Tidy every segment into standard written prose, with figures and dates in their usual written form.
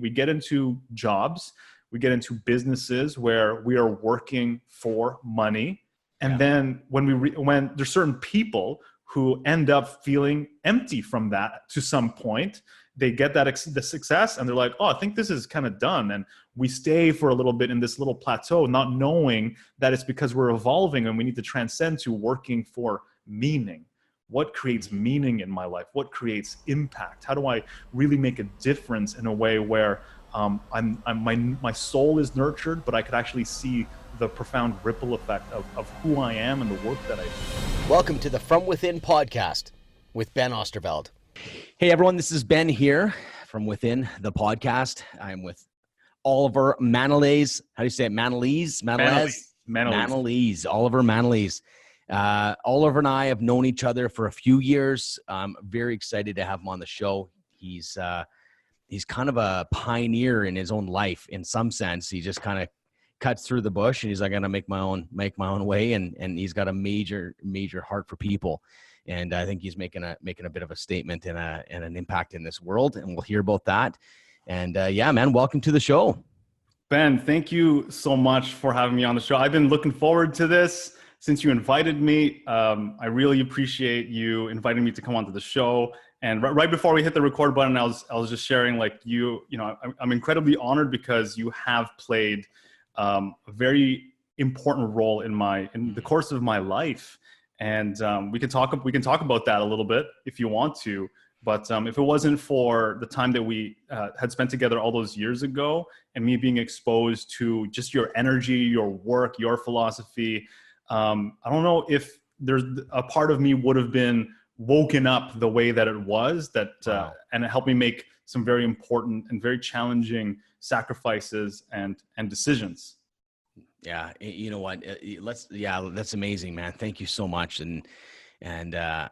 we get into jobs, we get into businesses where we are working for money. And then when there's certain people who end up feeling empty from that to some point, they get the success and they're like, oh, I think this is kind of done. And we stay for a little bit in this little plateau, not knowing that it's because we're evolving and we need to transcend to working for meaning. What creates meaning in my life? What creates impact? How do I really make a difference in a way where my soul is nurtured, but I could actually see the profound ripple effect of who I am and the work that I do. Welcome to the From Within podcast with Ben Osterveld. Hey everyone, this is Ben here from Within the podcast. I'm with Oliver Manalese. How do you say it? Manalese? Oliver Manalese. Oliver and I have known each other for a few years. I'm very excited to have him on the show. He's kind of a pioneer in his own life in some sense. He just kind of cuts through the bush and he's like, I'm gonna make my own way, and he's got a major heart for people. And I think he's making a bit of a statement and an impact in this world, and we'll hear about that. And yeah, man, welcome to the show. Ben, thank you so much for having me on the show. I've been looking forward to this since you invited me. I really appreciate you inviting me to come onto the show. And right before we hit the record button, I was just sharing, like, I'm incredibly honored because you have played a very important role in the course of my life. And we can talk about that a little bit if you want to. But if it wasn't for the time that we had spent together all those years ago and me being exposed to just your energy, your work, your philosophy, I don't know if there's a part of me would have been woken up the way that it was, and it helped me make some very important and very challenging sacrifices and decisions. Yeah. You know what? That's amazing, man. Thank you so much. And I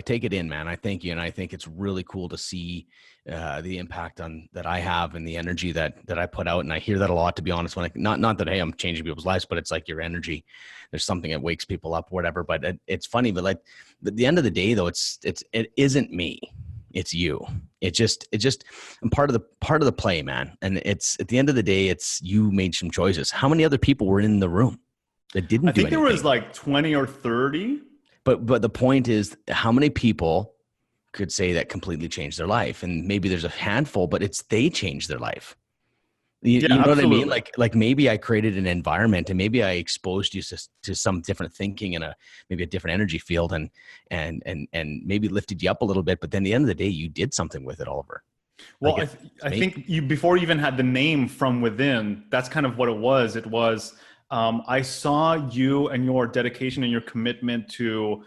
take it in, man. I thank you. And I think it's really cool to see the impact that I have and the energy that I put out. And I hear that a lot, to be honest, when not that, hey, I'm changing people's lives, but it's like your energy, there's something that wakes people up or whatever. But it's funny, but like at the end of the day though, it isn't me. It's you. It just I'm part of the play, man. And it's at the end of the day, it's you made some choices. How many other people were in the room that didn't do anything? I think there was like 20 or 30. But the point is, how many people could say that completely changed their life? And maybe there's a handful, but they changed their life. You know absolutely. What I mean? Like maybe I created an environment and maybe I exposed you to some different thinking and maybe a different energy field and maybe lifted you up a little bit. But then at the end of the day, you did something with it, Oliver. Well, like I think you, before you even had the name From Within, that's kind of what it was. It was, I saw you and your dedication and your commitment to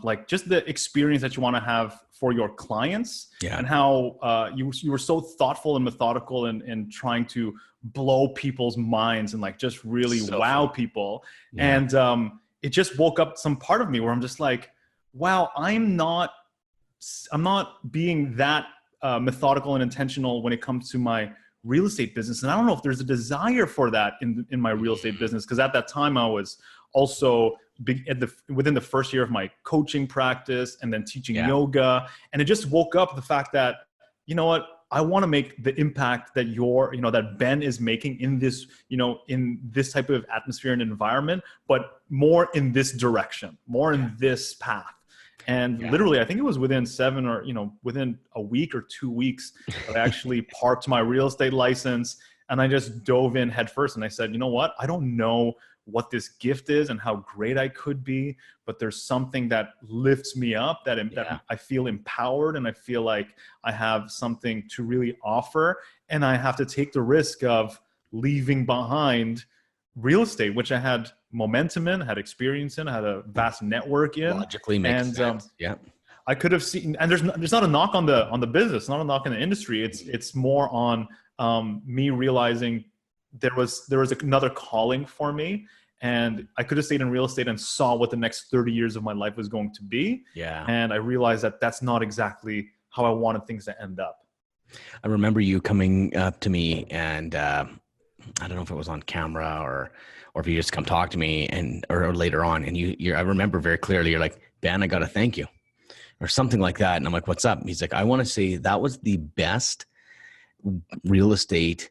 like just the experience that you want to have for your clients, and how you were so thoughtful and methodical in trying to blow people's minds and like just really wow people. Yeah. And it just woke up some part of me where I'm just like, wow, I'm not being that methodical and intentional when it comes to my real estate business. And I don't know if there's a desire for that in my real estate business, because at that time I was also within the first year of my coaching practice and then teaching yoga. And it just woke up the fact that, you know what, I want to make the impact that that Ben is making in this, in this type of atmosphere and environment, but more in this direction, more in this path. And literally, I think it was within within a week or 2 weeks, I actually parked my real estate license and I just dove in head first. And I said, you know what? I don't know what this gift is and how great I could be, but there's something that lifts me up, that I feel empowered and I feel like I have something to really offer. And I have to take the risk of leaving behind real estate, which I had momentum in, had experience in, had a vast network in. Logically makes sense. I could have seen, and there's not a knock on the business, not a knock on the industry. It's more on me realizing there was another calling for me, and I could have stayed in real estate and saw what the next 30 years of my life was going to be. Yeah. And I realized that that's not exactly how I wanted things to end up. I remember you coming up to me and I don't know if it was on camera or if you just come talk to me or later on. And I remember very clearly, you're like, Ben, I got to thank you or something like that. And I'm like, what's up? And he's like, I want to say that was the best real estate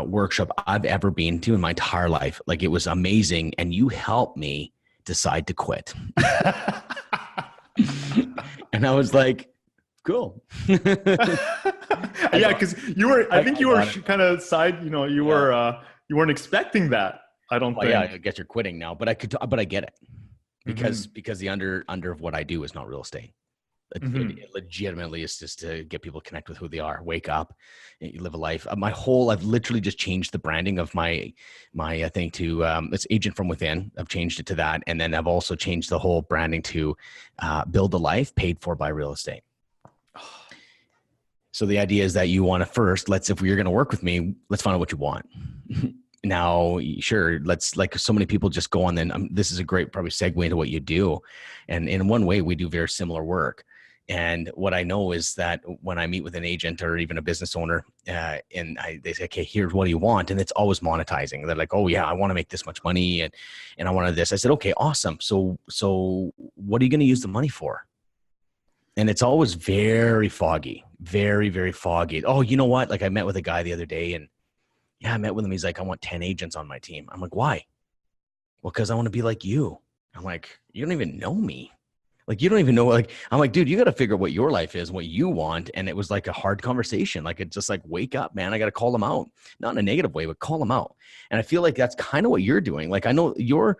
workshop I've ever been to in my entire life. Like, it was amazing. And you helped me decide to quit. And I was like, cool. Yeah, because I think you were kind of side, you weren't expecting that. I don't think. Yeah, I guess you're quitting now, but I get it because the under of what I do is not real estate. It legitimately is just to get people to connect with who they are, wake up, you live a life. I've literally just changed the branding of my thing to, it's Agent from Within. I've changed it to that. And then I've also changed the whole branding to build a life paid for by real estate. So the idea is that you want to first, if you're going to work with me, let's find out what you want. Now, sure, like so many people just go on then, this is a great probably segue into what you do. And in one way, we do very similar work. And what I know is that when I meet with an agent or even a business owner, they say, okay, here's what do you want? And it's always monetizing. They're like, oh yeah, I want to make this much money and I wanted this. I said, okay, awesome. So what are you going to use the money for? And it's always very foggy, very, very foggy. Oh, you know what? Like, I met with a guy the other day and I met with him. He's like, I want 10 agents on my team. I'm like, why? Well, because I want to be like you. I'm like, you don't even know me. Like, you don't even know, like, I'm like, dude, you got to figure out what your life is, what you want. And it was like a hard conversation. Like, it's just like, wake up, man. I got to call them out, not in a negative way, but call them out. And I feel like that's kind of what you're doing. Like, I know your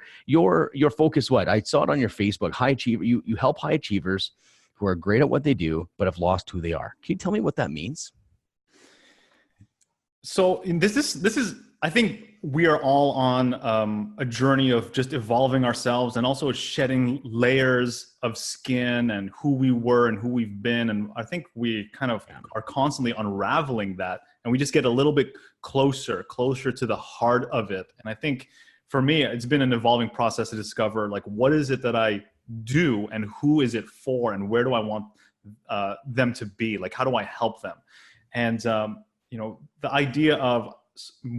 focus, what I saw it on your Facebook, high achiever, you help high achievers who are great at what they do, but have lost who they are. Can you tell me what that means? So this is, I think we are all on a journey of just evolving ourselves and also shedding layers of skin and who we were and who we've been. And I think we kind of are constantly unraveling that. And we just get a little bit closer to the heart of it. And I think for me, it's been an evolving process to discover, like, what is it that I do and who is it for and where do I want them to be? Like, how do I help them? And, the idea of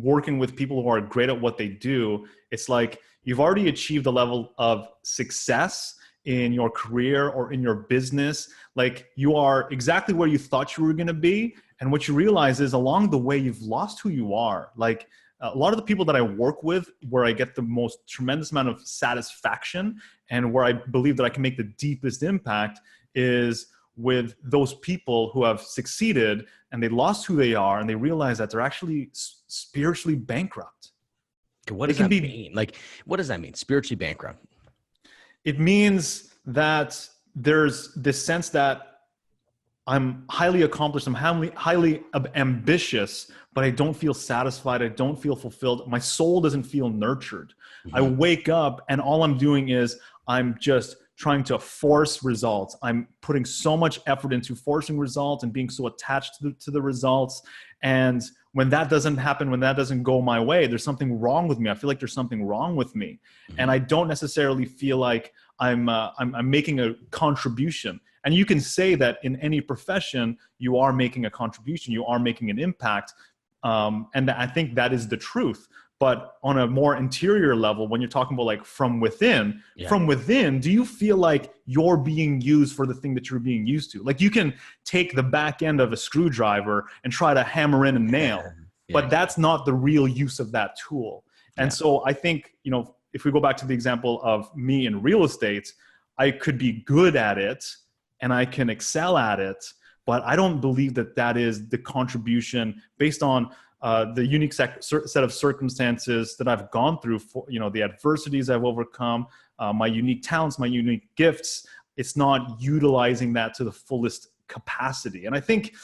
working with people who are great at what they do, it's like you've already achieved a level of success in your career or in your business. Like, you are exactly where you thought you were going to be. And what you realize is along the way, you've lost who you are. Like, a lot of the people that I work with, where I get the most tremendous amount of satisfaction and where I believe that I can make the deepest impact, is with those people who have succeeded and they lost who they are and they realize that they're actually spiritually bankrupt. What does that mean? Like, what does that mean? Spiritually bankrupt? It means that there's this sense that I'm highly accomplished, I'm highly ambitious, but I don't feel satisfied. I don't feel fulfilled. My soul doesn't feel nurtured. I wake up and all I'm doing is I'm just trying to force results. I'm putting so much effort into forcing results and being so attached to the results. And when that doesn't happen, when that doesn't go my way, there's something wrong with me. I feel like there's something wrong with me. And I don't necessarily feel like I'm making a contribution. And you can say that in any profession, you are making a contribution, you are making an impact. And I think that is the truth. But on a more interior level, when you're talking about like from within, do you feel like you're being used for the thing that you're being used to? Like, you can take the back end of a screwdriver and try to hammer in a nail, but that's not the real use of that tool. And so I think, if we go back to the example of me in real estate, I could be good at it and I can excel at it, but I don't believe that that is the contribution based on the unique set of circumstances that I've gone through, for the adversities I've overcome, my unique talents, my unique gifts. It's not utilizing that to the fullest capacity. And I think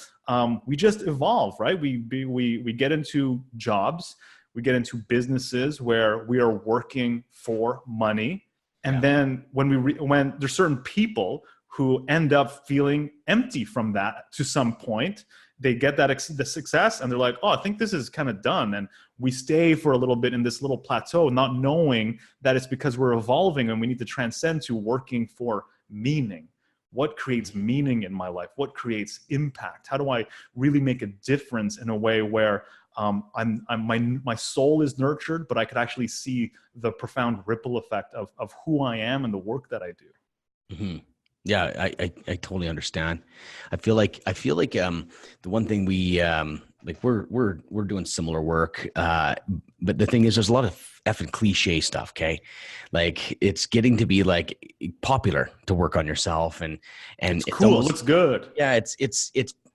we just evolve, right? We get into jobs, we get into businesses where we are working for money, and then when there's certain people who end up feeling empty from that to some point. They get the success and they're like, oh, I think this is kind of done. And we stay for a little bit in this little plateau, not knowing that it's because we're evolving and we need to transcend to working for meaning. What creates meaning in my life? What creates impact? How do I really make a difference in a way where my soul is nurtured, but I could actually see the profound ripple effect of who I am and the work that I do. Mm-hmm. Yeah, I totally understand. I feel like the one thing we Like we're doing similar work. But the thing is, there's a lot of effing cliche stuff. Okay. Like it's getting to be like popular to work on yourself and It's it's cool. It almost, looks good. yeah,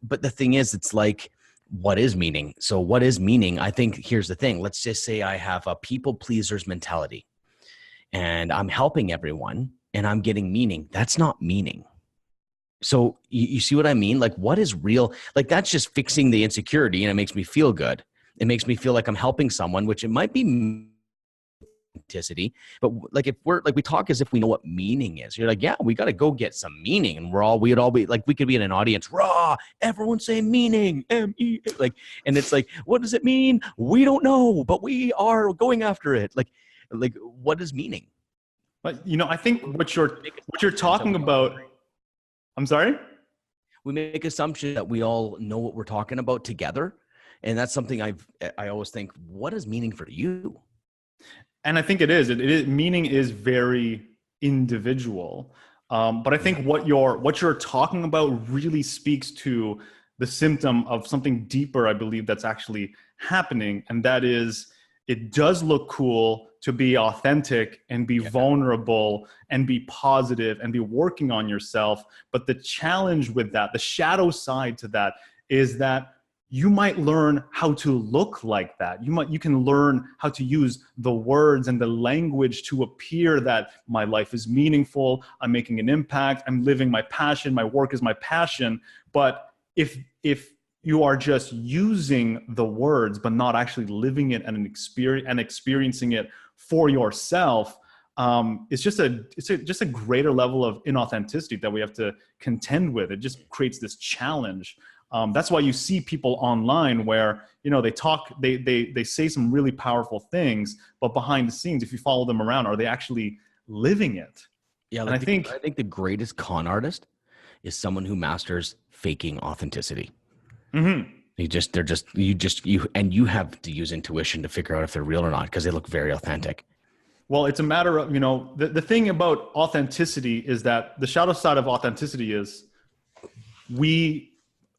but the thing is, it's like, what is meaning? So what is meaning? I think here's the thing. Let's just say I have a people pleasers mentality and I'm helping everyone and I'm getting meaning. That's not meaning. So you see what I mean? Like what is real? Like that's just fixing the insecurity and it makes me feel good. It makes me feel like I'm helping someone, which it might be authenticity, but like if we're like, we talk as if we know what meaning is. You're like, yeah, we got to go get some meaning. And we'd all be like, we could be in an audience, raw, everyone say meaning, M-E, like, and it's like, what does it mean? We don't know, but we are going after it. Like what is meaning? But I think what you're talking about, I'm sorry? We make assumption that we all know what we're talking about together. And that's something I always think, what is meaning for you? And I think it is. Meaning is very individual. But I think what you're talking about really speaks to the symptom of something deeper, I believe, that's actually happening. And that is, it does look cool to be authentic and be vulnerable and be positive and be working on yourself. But the challenge with that, the shadow side to that, is that you might learn how to look like that. You can learn how to use the words and the language to appear that my life is meaningful, I'm making an impact, I'm living my passion, my work is my passion. But if you are just using the words but not actually living it and experiencing it for yourself, it's just a greater level of inauthenticity that we have to contend with. It just creates this challenge. That's why you see people online where, they talk, they say some really powerful things, but behind the scenes, if you follow them around, are they actually living it? Yeah. Like I think the greatest con artist is someone who masters faking authenticity. Mm-hmm. You have to use intuition to figure out if they're real or not, because they look very authentic. Well, it's a matter of, the thing about authenticity is that the shadow side of authenticity is we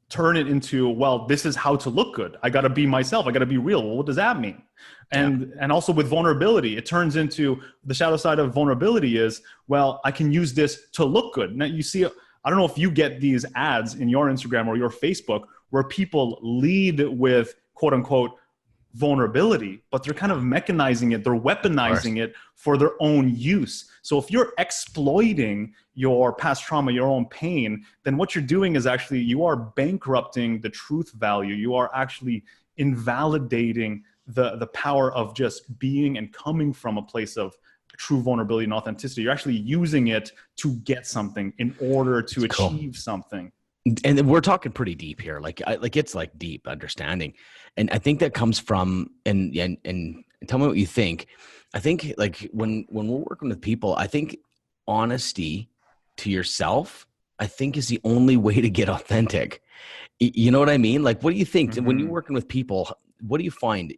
turn it into, well, this is how to look good. I got to be myself. I got to be real. Well, what does that mean? And also with vulnerability, it turns into the shadow side of vulnerability is, well, I can use this to look good. Now you see, I don't know if you get these ads in your Instagram or your Facebook where people lead with quote unquote vulnerability, but they're kind of mechanizing it. They're weaponizing it for their own use. So if you're exploiting your past trauma, your own pain, then what you're doing is actually, you are bankrupting the truth value. You are actually invalidating the power of just being and coming from a place of true vulnerability and authenticity. You're actually using it to get something in order to achieve something. And we're talking pretty deep here. It's like deep understanding. And I think that comes from, and tell me what you think. I think like when we're working with people, I think honesty to yourself, I think is the only way to get authentic. You know what I mean? Like, what do you think when you're working with people? What do you find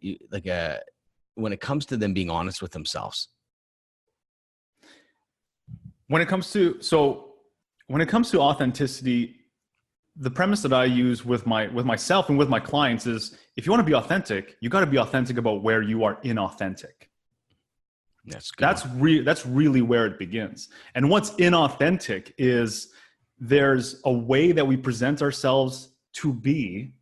when it comes to them being honest with themselves? When it comes to authenticity, the premise that I use with myself and with my clients is, if you want to be authentic, you got to be authentic about where you are inauthentic. That's really where it begins. And what's inauthentic is there's a way that we present ourselves to be,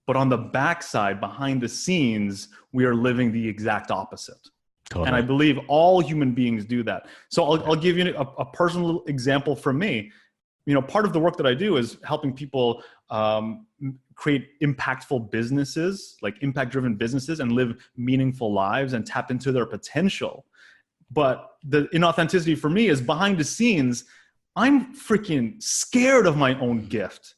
but on the backside, behind the scenes, we are living the exact opposite. Totally. And I believe all human beings do that. So I'll give you a personal example from me. Part of the work that I do is helping people create impactful businesses, like impact-driven businesses, and live meaningful lives and tap into their potential. But the inauthenticity for me is, behind the scenes, I'm freaking scared of my own gift.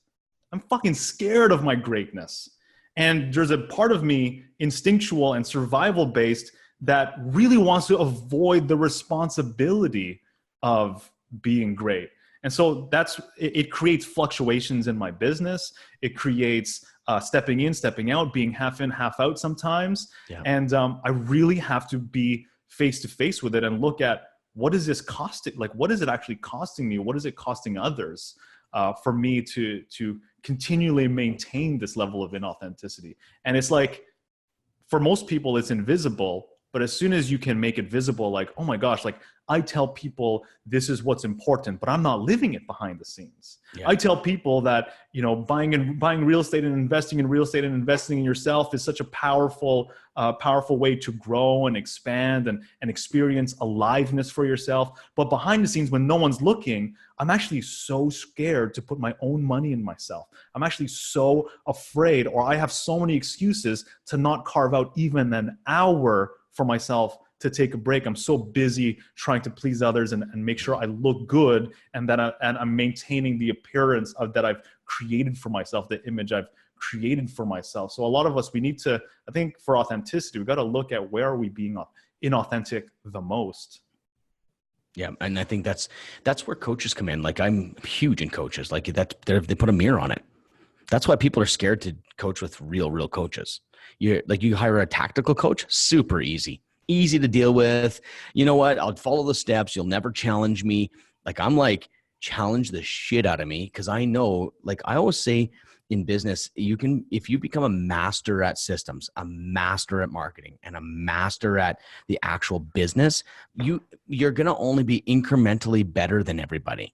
I'm fucking scared of my greatness. And there's a part of me, instinctual and survival-based, that really wants to avoid the responsibility of being great. And so it creates fluctuations in my business. It creates stepping in, stepping out, being half in, half out sometimes. Yeah. And I really have to be face to face with it and look at, what is this costing? Like, what is it actually costing me? What is it costing others for me to continually maintain this level of inauthenticity. And it's like, for most people, it's invisible. But as soon as you can make it visible, like, oh my gosh, like I tell people this is what's important, but I'm not living it behind the scenes. Yeah. I tell people that, you know, buying real estate and investing in real estate and investing in yourself is such a powerful way to grow and expand and experience aliveness for yourself. But behind the scenes, when no one's looking, I'm actually so scared to put my own money in myself. I'm actually so afraid, or I have so many excuses to not carve out even an hour for myself to take a break. I'm so busy trying to please others and make sure I look good, and that I'm maintaining the appearance of that I've created for myself, the image I've created for myself. So a lot of us, we need to, I think for authenticity, we've got to look at where are we being inauthentic the most. Yeah. And I think that's where coaches come in. Like, I'm huge in coaches. Like, they put a mirror on it. That's why people are scared to coach with real coaches. You hire a tactical coach, super easy to deal with. You know what? I'll follow the steps. You'll never challenge me. Like, I'm like, challenge the shit out of me. Cause I know, like I always say in business, if you become a master at systems, a master at marketing, and a master at the actual business, you're going to only be incrementally better than everybody.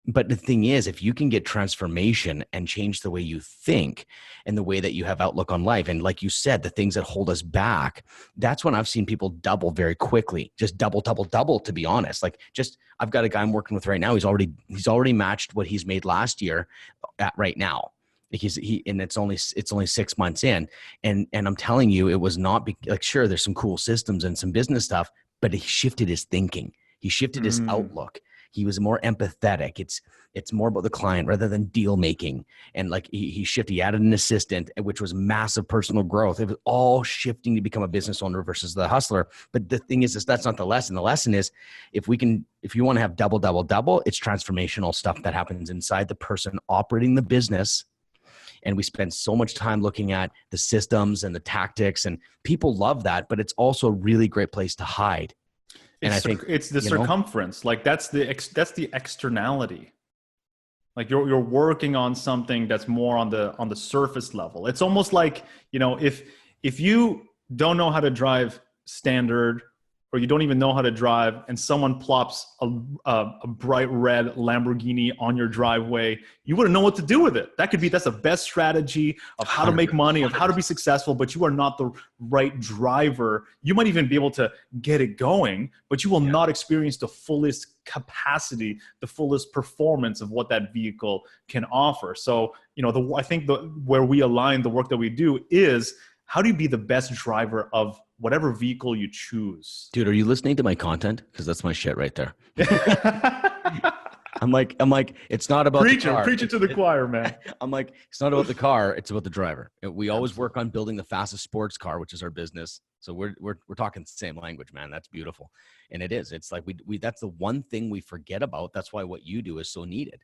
But the thing is, if you can get transformation and change the way you think and the way that you have outlook on life, and like you said, the things that hold us back, that's when I've seen people double very quickly. Just double, to be honest. Like, I've got a guy I'm working with right now. He's already matched what he's made last year at right now. And it's only 6 months in. And I'm telling you, it was not like, sure, there's some cool systems and some business stuff, but he shifted his thinking. He shifted his outlook. He was more empathetic. It's more about the client rather than deal making. And like he shifted, he added an assistant, which was massive personal growth. It was all shifting to become a business owner versus the hustler. But the thing is that's not the lesson. The lesson is if you want to have double, it's transformational stuff that happens inside the person operating the business. And we spend so much time looking at the systems and the tactics, and people love that, but it's also a really great place to hide. And I think it's the circumference, like that's the externality. Like you're working on something that's more on the surface level. It's almost like, you know, if you don't know how to drive standard, or you don't even know how to drive, and someone plops a bright red Lamborghini on your driveway, you wouldn't know what to do with it. That's the best strategy of how to make money, of how to be successful, but you are not the right driver. You might even be able to get it going, but you will not experience the fullest capacity, the fullest performance of what that vehicle can offer. So, you know, I think where we align the work that we do is, how do you be the best driver of whatever vehicle you choose? Dude, are you listening to my content? Because that's my shit right there. I'm like, it's not about the car. Preach it to the choir, man. I'm like, it's not about the car. It's about the driver. We always work on building the fastest sports car, which is our business. So we're talking the same language, man. That's beautiful. And it is. It's like that's the one thing we forget about. That's why what you do is so needed.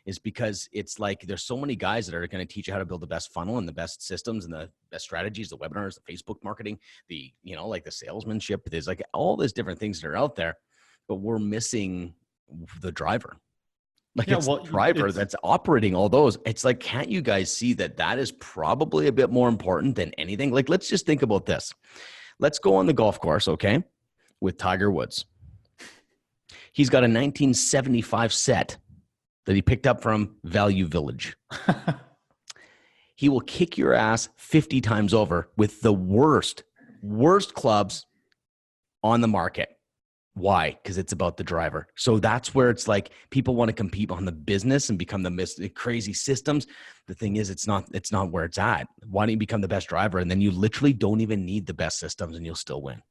Is because it's like there's so many guys that are going to teach you how to build the best funnel and the best systems and the best strategies, the webinars, the Facebook marketing, like the salesmanship. There's like all these different things that are out there, but we're missing the driver. Like the driver that's operating all those. It's like, can't you guys see that is probably a bit more important than anything? Like, let's just think about this. Let's go on the golf course, okay, with Tiger Woods. He's got a 1975 set that he picked up from Value Village. He will kick your ass 50 times over with the worst clubs on the market. Why? Because it's about the driver. So that's where it's like people want to compete on the business and become the crazy systems. The thing is, it's not where it's at. Why don't you become the best driver? And then you literally don't even need the best systems and you'll still win.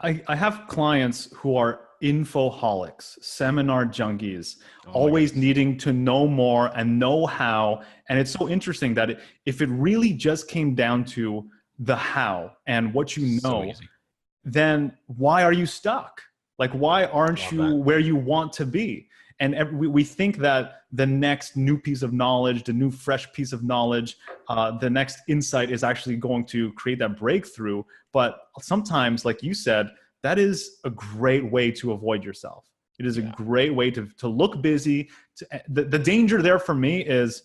I have clients who are infoholics, seminar junkies, always needing to know more and know how. And it's so interesting that if it really just came down to the how and what you know, then why are you stuck? Like, why aren't you where you want to be? And we think that the next new piece of knowledge, the new fresh piece of knowledge, the next insight is actually going to create that breakthrough. But sometimes, like you said, that is a great way to avoid yourself. It is a great way to look busy. The danger there for me is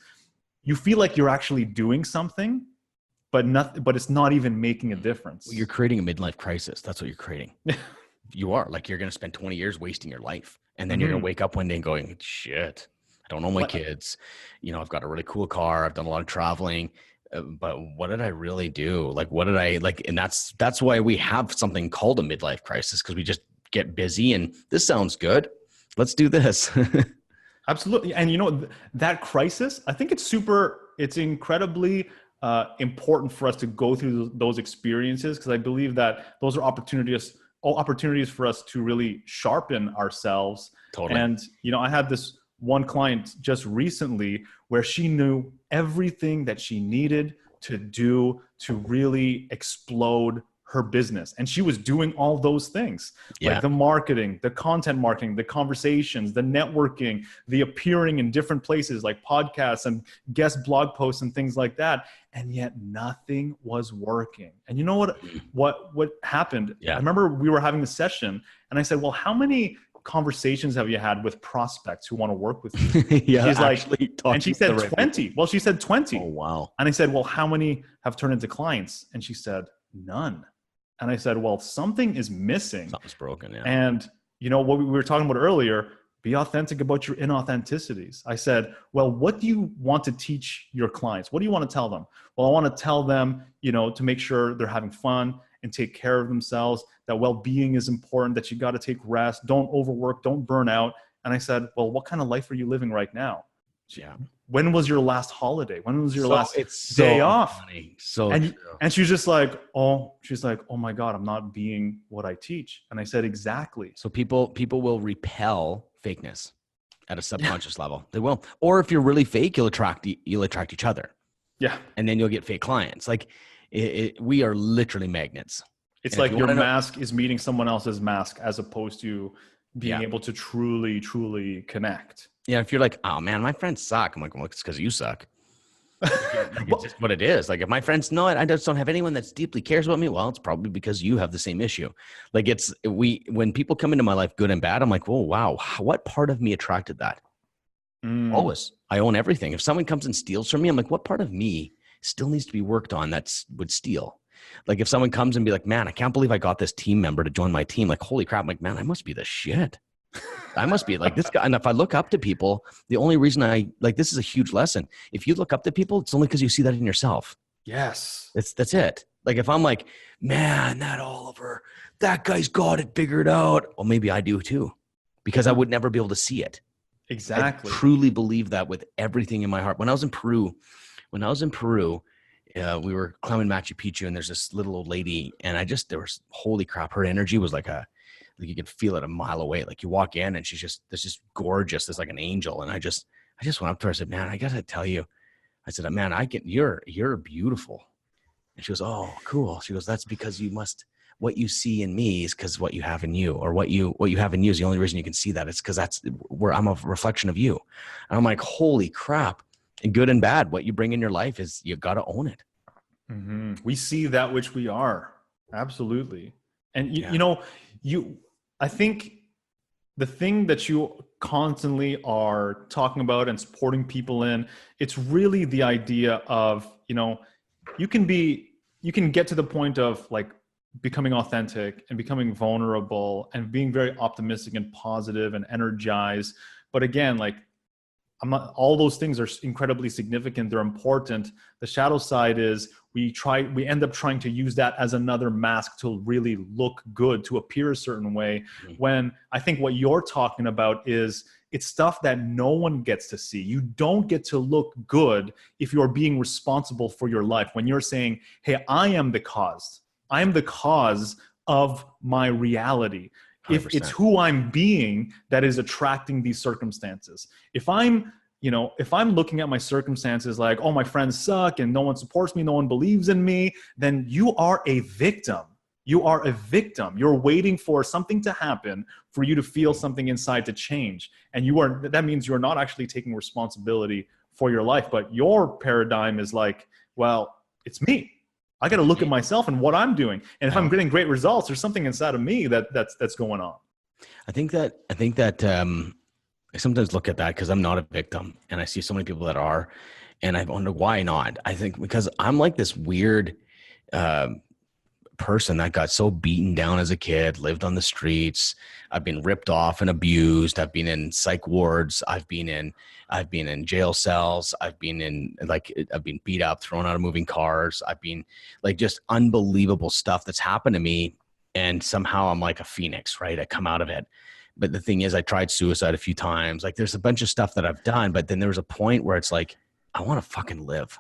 you feel like you're actually doing something, but it's not even making a difference. Well, you're creating a midlife crisis. That's what you're creating. You are like, you're going to spend 20 years wasting your life. And then you're going to wake up one day and going, shit, I don't know my kids. You know, I've got a really cool car. I've done a lot of traveling, but what did I really do? Like, what did I like? And that's why we have something called a midlife crisis, because we just get busy and this sounds good. Let's do this. Absolutely. And you know, that crisis, I think it's incredibly important for us to go through those experiences, because I believe that those are opportunities for us to really sharpen ourselves. Totally. And, you know, I had this one client just recently where she knew everything that she needed to do to really explode her business. And she was doing all those things, like the marketing, the content marketing, the conversations, the networking, the appearing in different places like podcasts and guest blog posts and things like that. And yet nothing was working. And you know what happened? I remember we were having a session and I said, well, how many conversations have you had with prospects who want to work with you? She's like, and she said 20. Well, she said 20. Oh, wow. And I said, well, how many have turned into clients? And she said, none. And I said, well, something is missing. Something's broken, yeah. And you know what we were talking about earlier, be authentic about your inauthenticities. I said, well, what do you want to teach your clients? What do you want to tell them? Well, I want to tell them, you know, to make sure they're having fun and take care of themselves, that well-being is important, that you got to take rest, don't overwork, don't burn out. And I said, well, what kind of life are you living right now? Yeah. When was your last holiday? When was your last day off? Funny. And she's just like, oh my God, I'm not being what I teach. And I said, exactly. So people will repel fakeness at a subconscious level. They will. Or if you're really fake, you'll attract each other. Yeah. And then you'll get fake clients. Like we are literally magnets. It's like your mask is meeting someone else's mask as opposed to being able to truly, truly connect. Yeah, if you're like, oh man, my friends suck. I'm like, well, it's because you suck. It's just what it is. Like if my friends know it, I just don't have anyone that deeply cares about me. Well, it's probably because you have the same issue. Like when people come into my life, good and bad, I'm like, oh wow, what part of me attracted that? Always. I own everything. If someone comes and steals from me, I'm like, what part of me still needs to be worked on would steal? Like if someone comes and be like, man, I can't believe I got this team member to join my team. Like, holy crap. I'm like, man, I must be the shit. I must be like this guy. And if I look up to people, the only reason this is a huge lesson. If you look up to people, it's only because you see that in yourself. Yes. That's it. Like if I'm like, man, that Oliver, that guy's got it figured out. Well, maybe I do too, because I would never be able to see it. Exactly. I truly believe that with everything in my heart. When I was in Peru, we were climbing Machu Picchu and there's this little old lady and holy crap. Her energy was like you could feel it a mile away. Like you walk in and she's just gorgeous. There's like an angel. And I just went up to her. I said, man, I got to tell you, I said, man, you're beautiful. And she goes, oh, cool. She goes, that's because what you see in me is because what you have in you, or what you have in you is the only reason you can see that. It's because that's where I'm a reflection of you. And I'm like, holy crap. And good and bad, what you bring in your life is you got to own it. Mm-hmm. We see that which we are. Absolutely. And you know, I think the thing that you constantly are talking about and supporting people in, it's really the idea of, you know, you can get to the point of like becoming authentic and becoming vulnerable and being very optimistic and positive and energized. But again, like all those things are incredibly significant. They're important. The shadow side is we end up trying to use that as another mask to really look good, to appear a certain way. Mm-hmm. When I think what you're talking about is it's stuff that no one gets to see. You don't get to look good if you're being responsible for your life. When you're saying, hey, I am the cause. I am the cause of my reality. 100%. If it's who I'm being that is attracting these circumstances. If I'm looking at my circumstances like, oh, my friends suck and no one supports me, no one believes in me, then you are a victim. You are a victim. You're waiting for something to happen for you to feel something inside to change. And that means you're not actually taking responsibility for your life. But your paradigm is like, well, it's me. I got to look at myself and what I'm doing. And if I'm getting great results, there's something inside of me that's going on. I think that I sometimes look at that because I'm not a victim and I see so many people that are, And I wonder why not. I think because I'm like this weird person that got so beaten down as a kid, lived on the streets. I've been ripped off and abused. I've been in psych wards. I've been in jail cells. I've been beat up, thrown out of moving cars. I've been like just unbelievable stuff that's happened to me. And somehow I'm like a phoenix, right? I come out of it. But the thing is, I tried suicide a few times. Like there's a bunch of stuff that I've done, but then there was a point where it's like, I want to fucking live.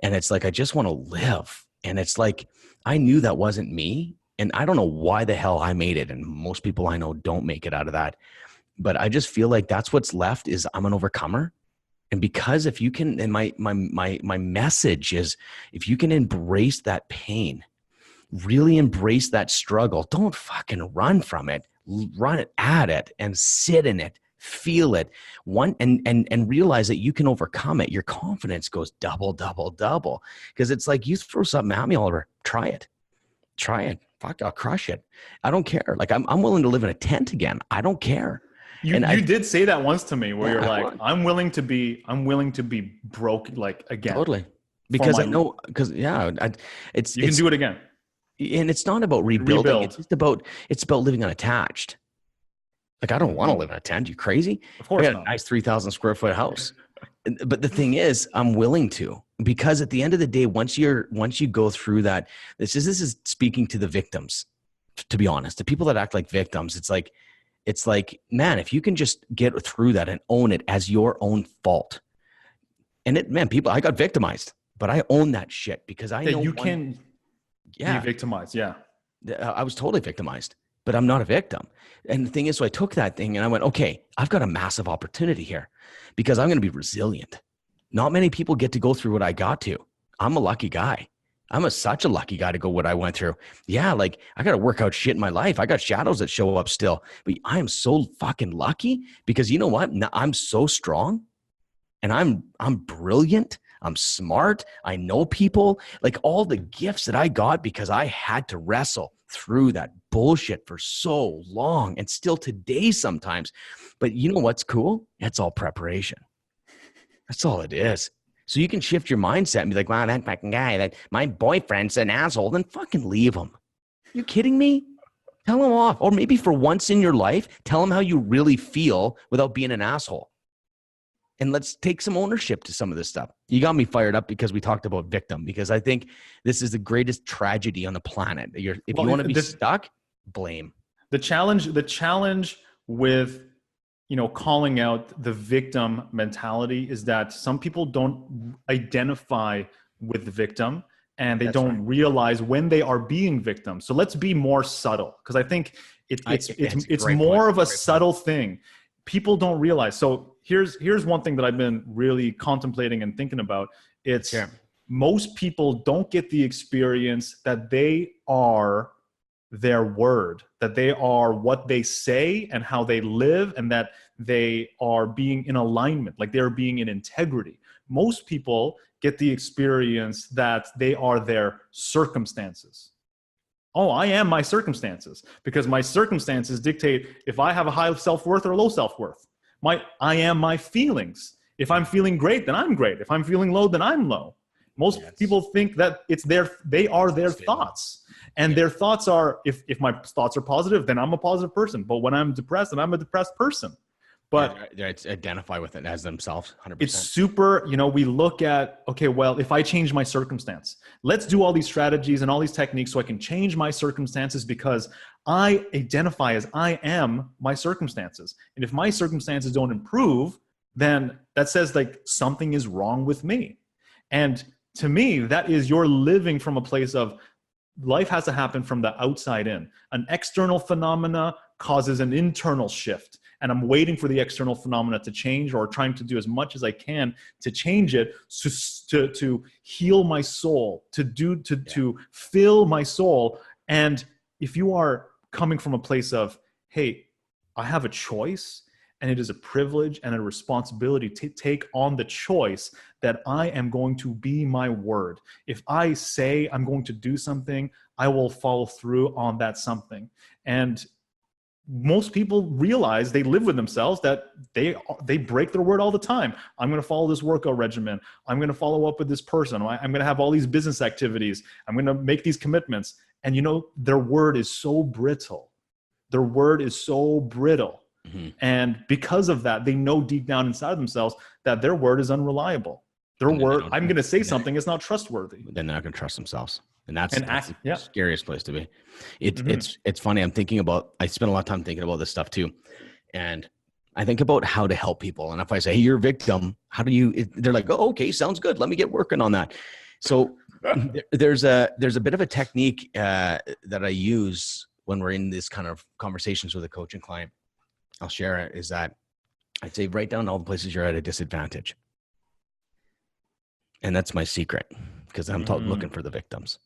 And it's like, I just want to live. And it's like, I knew that wasn't me. And I don't know why the hell I made it. And most people I know don't make it out of that. But I just feel like that's what's left is I'm an overcomer. And because if you can, and my message is, if you can embrace that pain, really embrace that struggle, don't fucking run from it, run it at it and sit in it, feel it and realize that you can overcome it. Your confidence goes double. Because it's like, you throw something at me, Oliver, try it. Fuck, I'll crush it. I don't care. Like I'm willing to live in a tent again. I don't care. You did say that once to me where you're like, I'm willing to be broke like again. Totally. Because I know, because you can do it again. And it's not about rebuilding. It's about living unattached. Like, I don't want to live in a tent. You crazy? Of course I got not. a nice 3,000 square foot house. But the thing is, I'm willing to, because at the end of the day, once you go through that, this is speaking to the victims, to be honest, the people that act like victims. It's like, man, if you can just get through that and own it as your own fault. And people, I got victimized, but I own that shit because I know you can be victimized. Yeah. I was totally victimized, but I'm not a victim. And the thing is, so I took that thing and I went, okay, I've got a massive opportunity here because I'm going to be resilient. Not many people get to go through what I got to. I'm a lucky guy. I'm such a lucky guy to go what I went through. Yeah, like I got to work out shit in my life. I got shadows that show up still, but I am so fucking lucky because you know what? I'm so strong and I'm brilliant. I'm smart. I know people, like all the gifts that I got because I had to wrestle through that bullshit for so long and still today sometimes. But you know what's cool? It's all preparation. That's all it is. So you can shift your mindset and be like, wow, that fucking guy, that my boyfriend's an asshole, then fucking leave him. You kidding me? Tell him off. Or maybe for once in your life, tell him how you really feel without being an asshole. And let's take some ownership to some of this stuff. You got me fired up because we talked about victim, because I think this is the greatest tragedy on the planet. If you want to be stuck, blame. The challenge with, calling out the victim mentality is that some people don't identify with the victim and they don't realize when they are being victims. So let's be more subtle, because I think it's more of a subtle thing. People don't realize. So here's one thing that I've been really contemplating and thinking about. It's most people don't get the experience that they are their word, that they are what they say and how they live, and that they are being in alignment, like they're being in integrity. Most people get the experience that they are their circumstances. Oh, I am my circumstances, because my circumstances dictate if I have a high self-worth or low self-worth. I am my feelings. If I'm feeling great, then I'm great. If I'm feeling low, then I'm low. Most people think that they are their thoughts. And their thoughts are, if my thoughts are positive, then I'm a positive person. But when I'm depressed, then I'm a depressed person. But it's identify with it as themselves, 100%. It's super, we look at, okay, well, if I change my circumstance, let's do all these strategies and all these techniques so I can change my circumstances, because I identify as I am my circumstances. And if my circumstances don't improve, then that says like something is wrong with me. And to me, that is, you're living from a place of life has to happen from the outside in. An external phenomena causes an internal shift. And I'm waiting for the external phenomena to change, or trying to do as much as I can to change it, to heal my soul, to fill my soul. And if you are coming from a place of, hey, I have a choice, and it is a privilege and a responsibility to take on the choice that I am going to be my word. If I say I'm going to do something, I will follow through on that something. And most people realize they live with themselves that they break their word all the time. I'm going to follow this workout regimen. I'm going to follow up with this person. I'm going to have all these business activities. I'm going to make these commitments. And their word is so brittle. Their word is so brittle. Mm-hmm. And because of that, they know deep down inside of themselves that their word is unreliable. Their word, I'm going to say something, it's not trustworthy. Then they're not going to trust themselves. And that's the scariest place to be. It's funny. I spend a lot of time thinking about this stuff too. And I think about how to help people. And if I say, hey, you're a victim, they're like, oh, okay, sounds good. Let me get working on that. So there's a bit of a technique that I use when we're in this kind of conversations with a coach and client. I'll share it, is that I'd say, write down all the places you're at a disadvantage. And that's my secret, because I'm looking for the victims.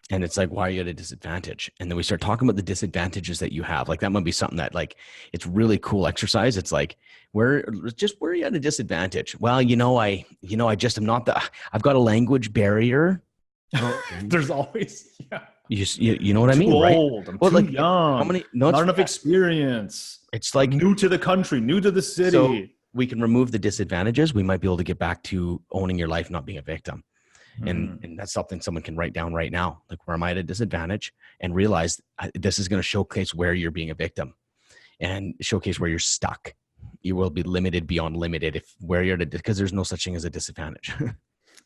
And it's like, why are you at a disadvantage? And then we start talking about the disadvantages that you have. Like, that might be something that, like, it's really cool exercise. It's like, where are you at a disadvantage? Well, I just am not I've got a language barrier. There's always, you know what I mean? Too right? old. I'm too young. Not enough experience. It's like I'm new to the country, new to the city. So we can remove the disadvantages. We might be able to get back to owning your life, not being a victim. And that's something someone can write down right now. Like, where am I at a disadvantage? And realize this is going to showcase where you're being a victim and showcase where you're stuck. You will be limited beyond limited because there's no such thing as a disadvantage.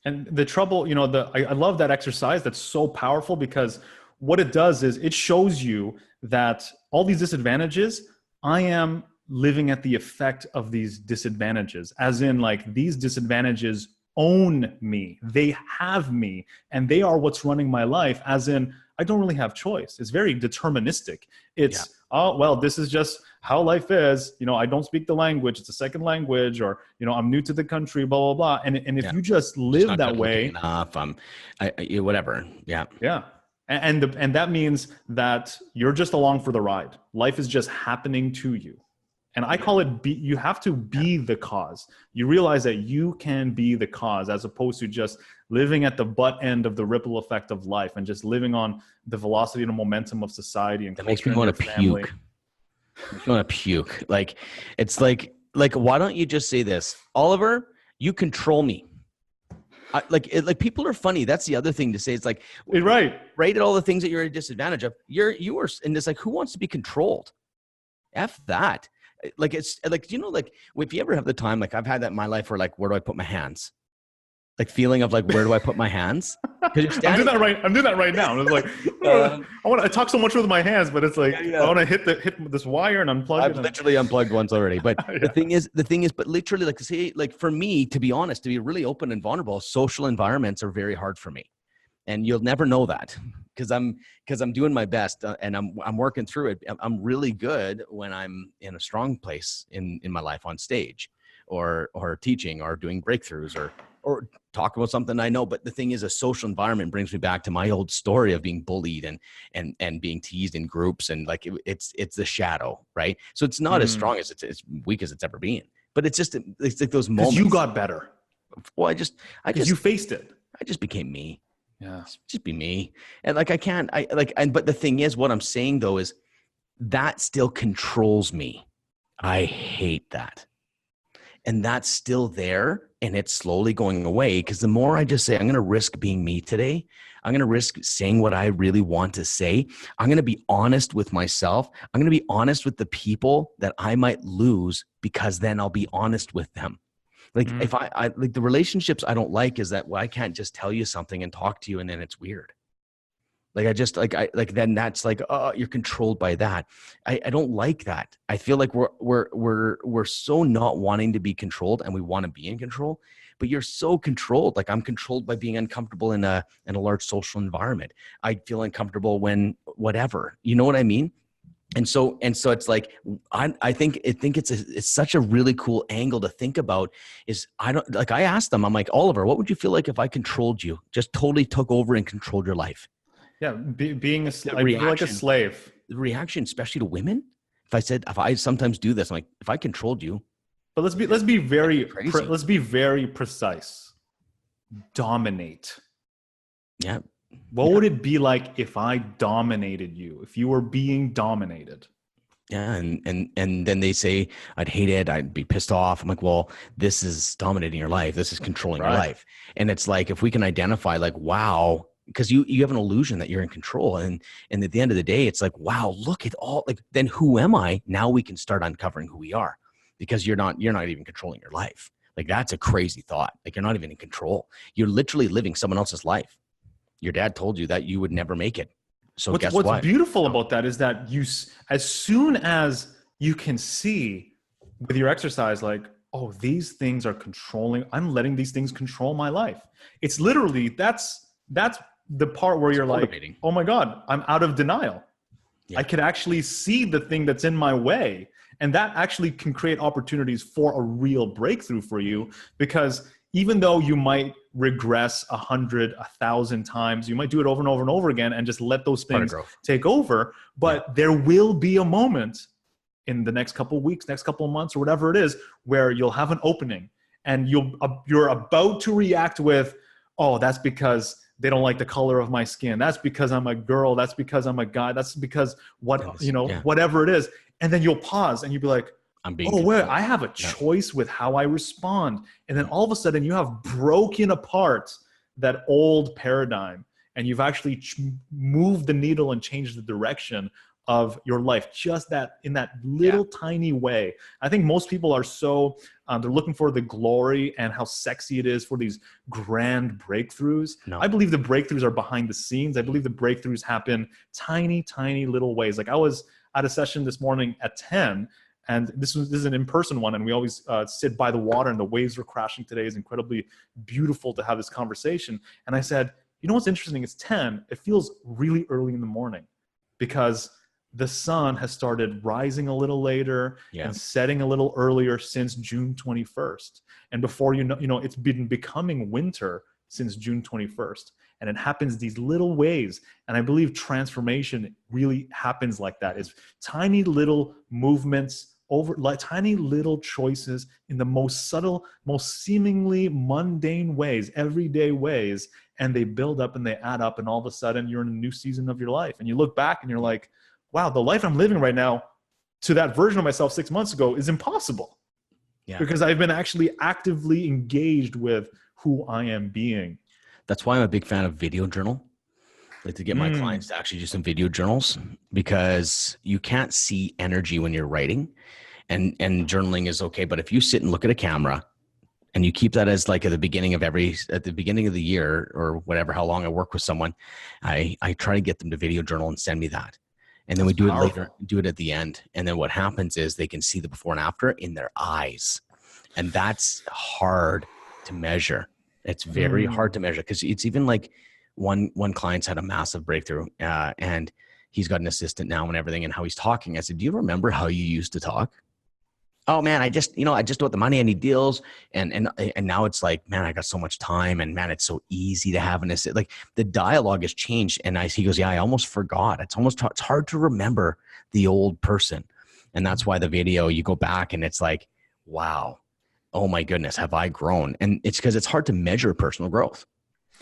And the trouble, I love that exercise. That's so powerful, because what it does is it shows you that all these disadvantages, I am living at the effect of these disadvantages, as in, like, these disadvantages own me. They have me, and they are what's running my life, as in, I don't really have choice. It's very deterministic. It's, oh, well, this is just how life is. I don't speak the language. It's a second language, or, I'm new to the country, blah, blah, blah. And if you just live that way, enough, whatever. Yeah. Yeah. And that means that you're just along for the ride. Life is just happening to you. And I call it, you have to be the cause. You realize that you can be the cause, as opposed to just living at the butt end of the ripple effect of life and just living on the velocity and the momentum of society and that culture. Makes me want to puke. Makes me want to puke. Like, it's like, why don't you just say this? Oliver, you control me. Like people are funny. That's the other thing to say. It's like, right at all the things that you're at a disadvantage of. You're, and it's like, who wants to be controlled? F that. Like, it's like, if you ever have the time, like, I've had that in my life, where, like, where do I put my hands? Like, feeling of, like, where do I put my hands? I'm doing that right now. It's like, I talk so much with my hands, but it's like, I want to hit this wire and unplug it. I've literally unplugged once already. But the thing is, but literally, like, say, like, for me, to be honest, to be really open and vulnerable, social environments are very hard for me. And you'll never know that, because I'm doing my best, and I'm working through it. I'm really good when I'm in a strong place in my life, on stage, or teaching, or doing breakthroughs, or talk about something I know. But the thing is, a social environment brings me back to my old story of being bullied and being teased in groups, and, like, it's the shadow, right? So it's not as strong as it's weak as it's ever been. But it's like those moments. You got better. Well, you faced it. I just became me. Yeah. Just be me. And, like, but the thing is, what I'm saying though is that still controls me. I hate that. And that's still there, and it's slowly going away, because the more I just say, I'm going to risk being me today. I'm going to risk saying what I really want to say. I'm going to be honest with myself. I'm going to be honest with the people that I might lose, because then I'll be honest with them. Like, if I like the relationships I don't like, is that, well, I can't just tell you something and talk to you, and then it's weird. Like, then that's like, oh, you're controlled by that. I don't like that. I feel like we're so not wanting to be controlled, and we want to be in control, but you're so controlled. Like, I'm controlled by being uncomfortable in a large social environment. I feel uncomfortable when whatever, you know what I mean? And so it's like, I think it's such a really cool angle to think about. Is I asked them, I'm like, Oliver, what would you feel like if I controlled you, just totally took over and controlled your life? Yeah. Being I feel like a slave. The reaction, especially to women. If I sometimes do this, I'm like, if I controlled you. But let's be very precise. Dominate. Yeah. What would it be like if I dominated you, if you were being dominated? Yeah. And then they say, I'd hate it. I'd be pissed off. I'm like, well, this is dominating your life. This is controlling your life. And it's like, if we can identify like, wow, because you have an illusion that you're in control. And at the end of the day, it's like, wow, look at all, like, then who am I? Now we can start uncovering who we are, because you're not even controlling your life. Like, that's a crazy thought. Like, you're not even in control. You're literally living someone else's life. Your dad told you that you would never make it. So guess what? What's beautiful about that is that as soon as you can see with your exercise, like, oh, these things are controlling, I'm letting these things control my life. It's literally, that's the part where you're motivating. Like, oh my God, I'm out of denial. Yeah. I can actually see the thing that's in my way. And that actually can create opportunities for a real breakthrough for you, because even though you might regress 100, 1,000 times, you might do it over and over and over again and just let those things take over. But there will be a moment in the next couple of weeks, next couple of months, or whatever it is, where you'll have an opening and you're about to react with, oh, that's because they don't like the color of my skin. That's because I'm a girl. That's because I'm a guy. That's because whatever it is. And then you'll pause and you'll be like, wait, I have a choice with how I respond. And then all of a sudden you have broken apart that old paradigm, and you've actually moved the needle and changed the direction of your life, just that in that little tiny way. I think most people are so, they're looking for the glory and how sexy it is for these grand breakthroughs. No. I believe the breakthroughs are behind the scenes. I believe the breakthroughs happen tiny, tiny little ways. Like, I was at a session this morning at 10, and this is an in-person one, and we always sit by the water, and the waves were crashing today. It's incredibly beautiful to have this conversation. And I said, you know what's interesting? It's 10. It feels really early in the morning, because the sun has started rising a little later and setting a little earlier since June 21st. And before you know, it's been becoming winter since June 21st. And it happens these little ways. And I believe transformation really happens like that. It's tiny little movements over, like tiny little choices in the most subtle, most seemingly mundane ways, everyday ways. And they build up and they add up. And all of a sudden you're in a new season of your life. And you look back and you're like, wow, the life I'm living right now to that version of myself 6 months ago is impossible. Yeah. Because I've been actually actively engaged with who I am being. That's why I'm a big fan of video journal. I like to get my clients to actually do some video journals, because you can't see energy when you're writing, and journaling is okay. But if you sit and look at a camera and you keep that as like at the beginning of the year or whatever, how long I work with someone, I try to get them to video journal and send me that. And then we do it later, do it at the end. And then what happens is they can see the before and after in their eyes. And that's hard to measure. It's very hard to measure, because it's even like one client's had a massive breakthrough, and he's got an assistant now and everything, and how he's talking. I said, do you remember how you used to talk? Oh man, I just want the money, I need deals. And now it's like, man, I got so much time, and man, it's so easy to have an assistant. Like, the dialogue has changed. And he goes, yeah, I almost forgot. It's hard to remember the old person. And that's why the video, you go back and it's like, wow, oh my goodness, have I grown? And it's because it's hard to measure personal growth.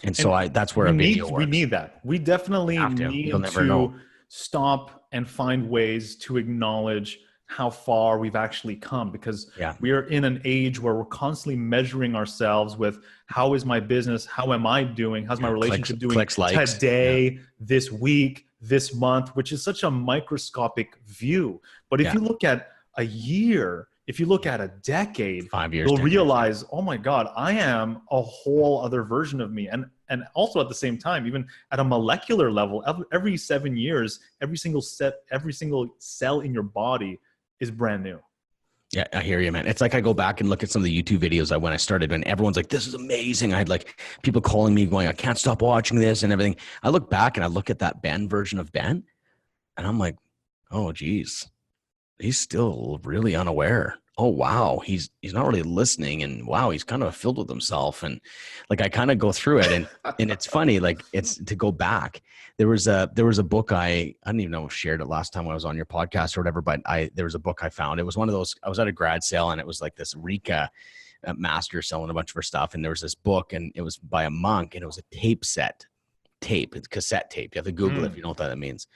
And so that's where a video works. We need that. We definitely need to stop and find ways to acknowledge how far we've actually come, because we are in an age where we're constantly measuring ourselves with, how is my business? How am I doing? How's my relationship doing today, this week, this month, which is such a microscopic view. But if you look at a year, if you look at a decade, 5 years, you'll realize, oh my God, I am a whole other version of me. And also at the same time, even at a molecular level, every 7 years, every single cell in your body is brand new. Yeah, I hear you, man. It's like I go back and look at some of the YouTube videos when I started, and everyone's like, this is amazing. I had like people calling me going, I can't stop watching this and everything. I look back and I look at that Ben version of Ben, and I'm like, oh geez, he's still really unaware. Oh wow, he's not really listening, and wow, he's kind of filled with himself. And like, I kind of go through it, and it's funny, like, it's to go back. There was a book I don't even know if I shared it last time I was on your podcast or whatever, but there was a book I found. It was one of those, I was at a grad sale, and it was like this Rika master selling a bunch of her stuff, and there was this book, and it was by a monk, and it was a tape. It's cassette tape. You have to Google it if you know what that means.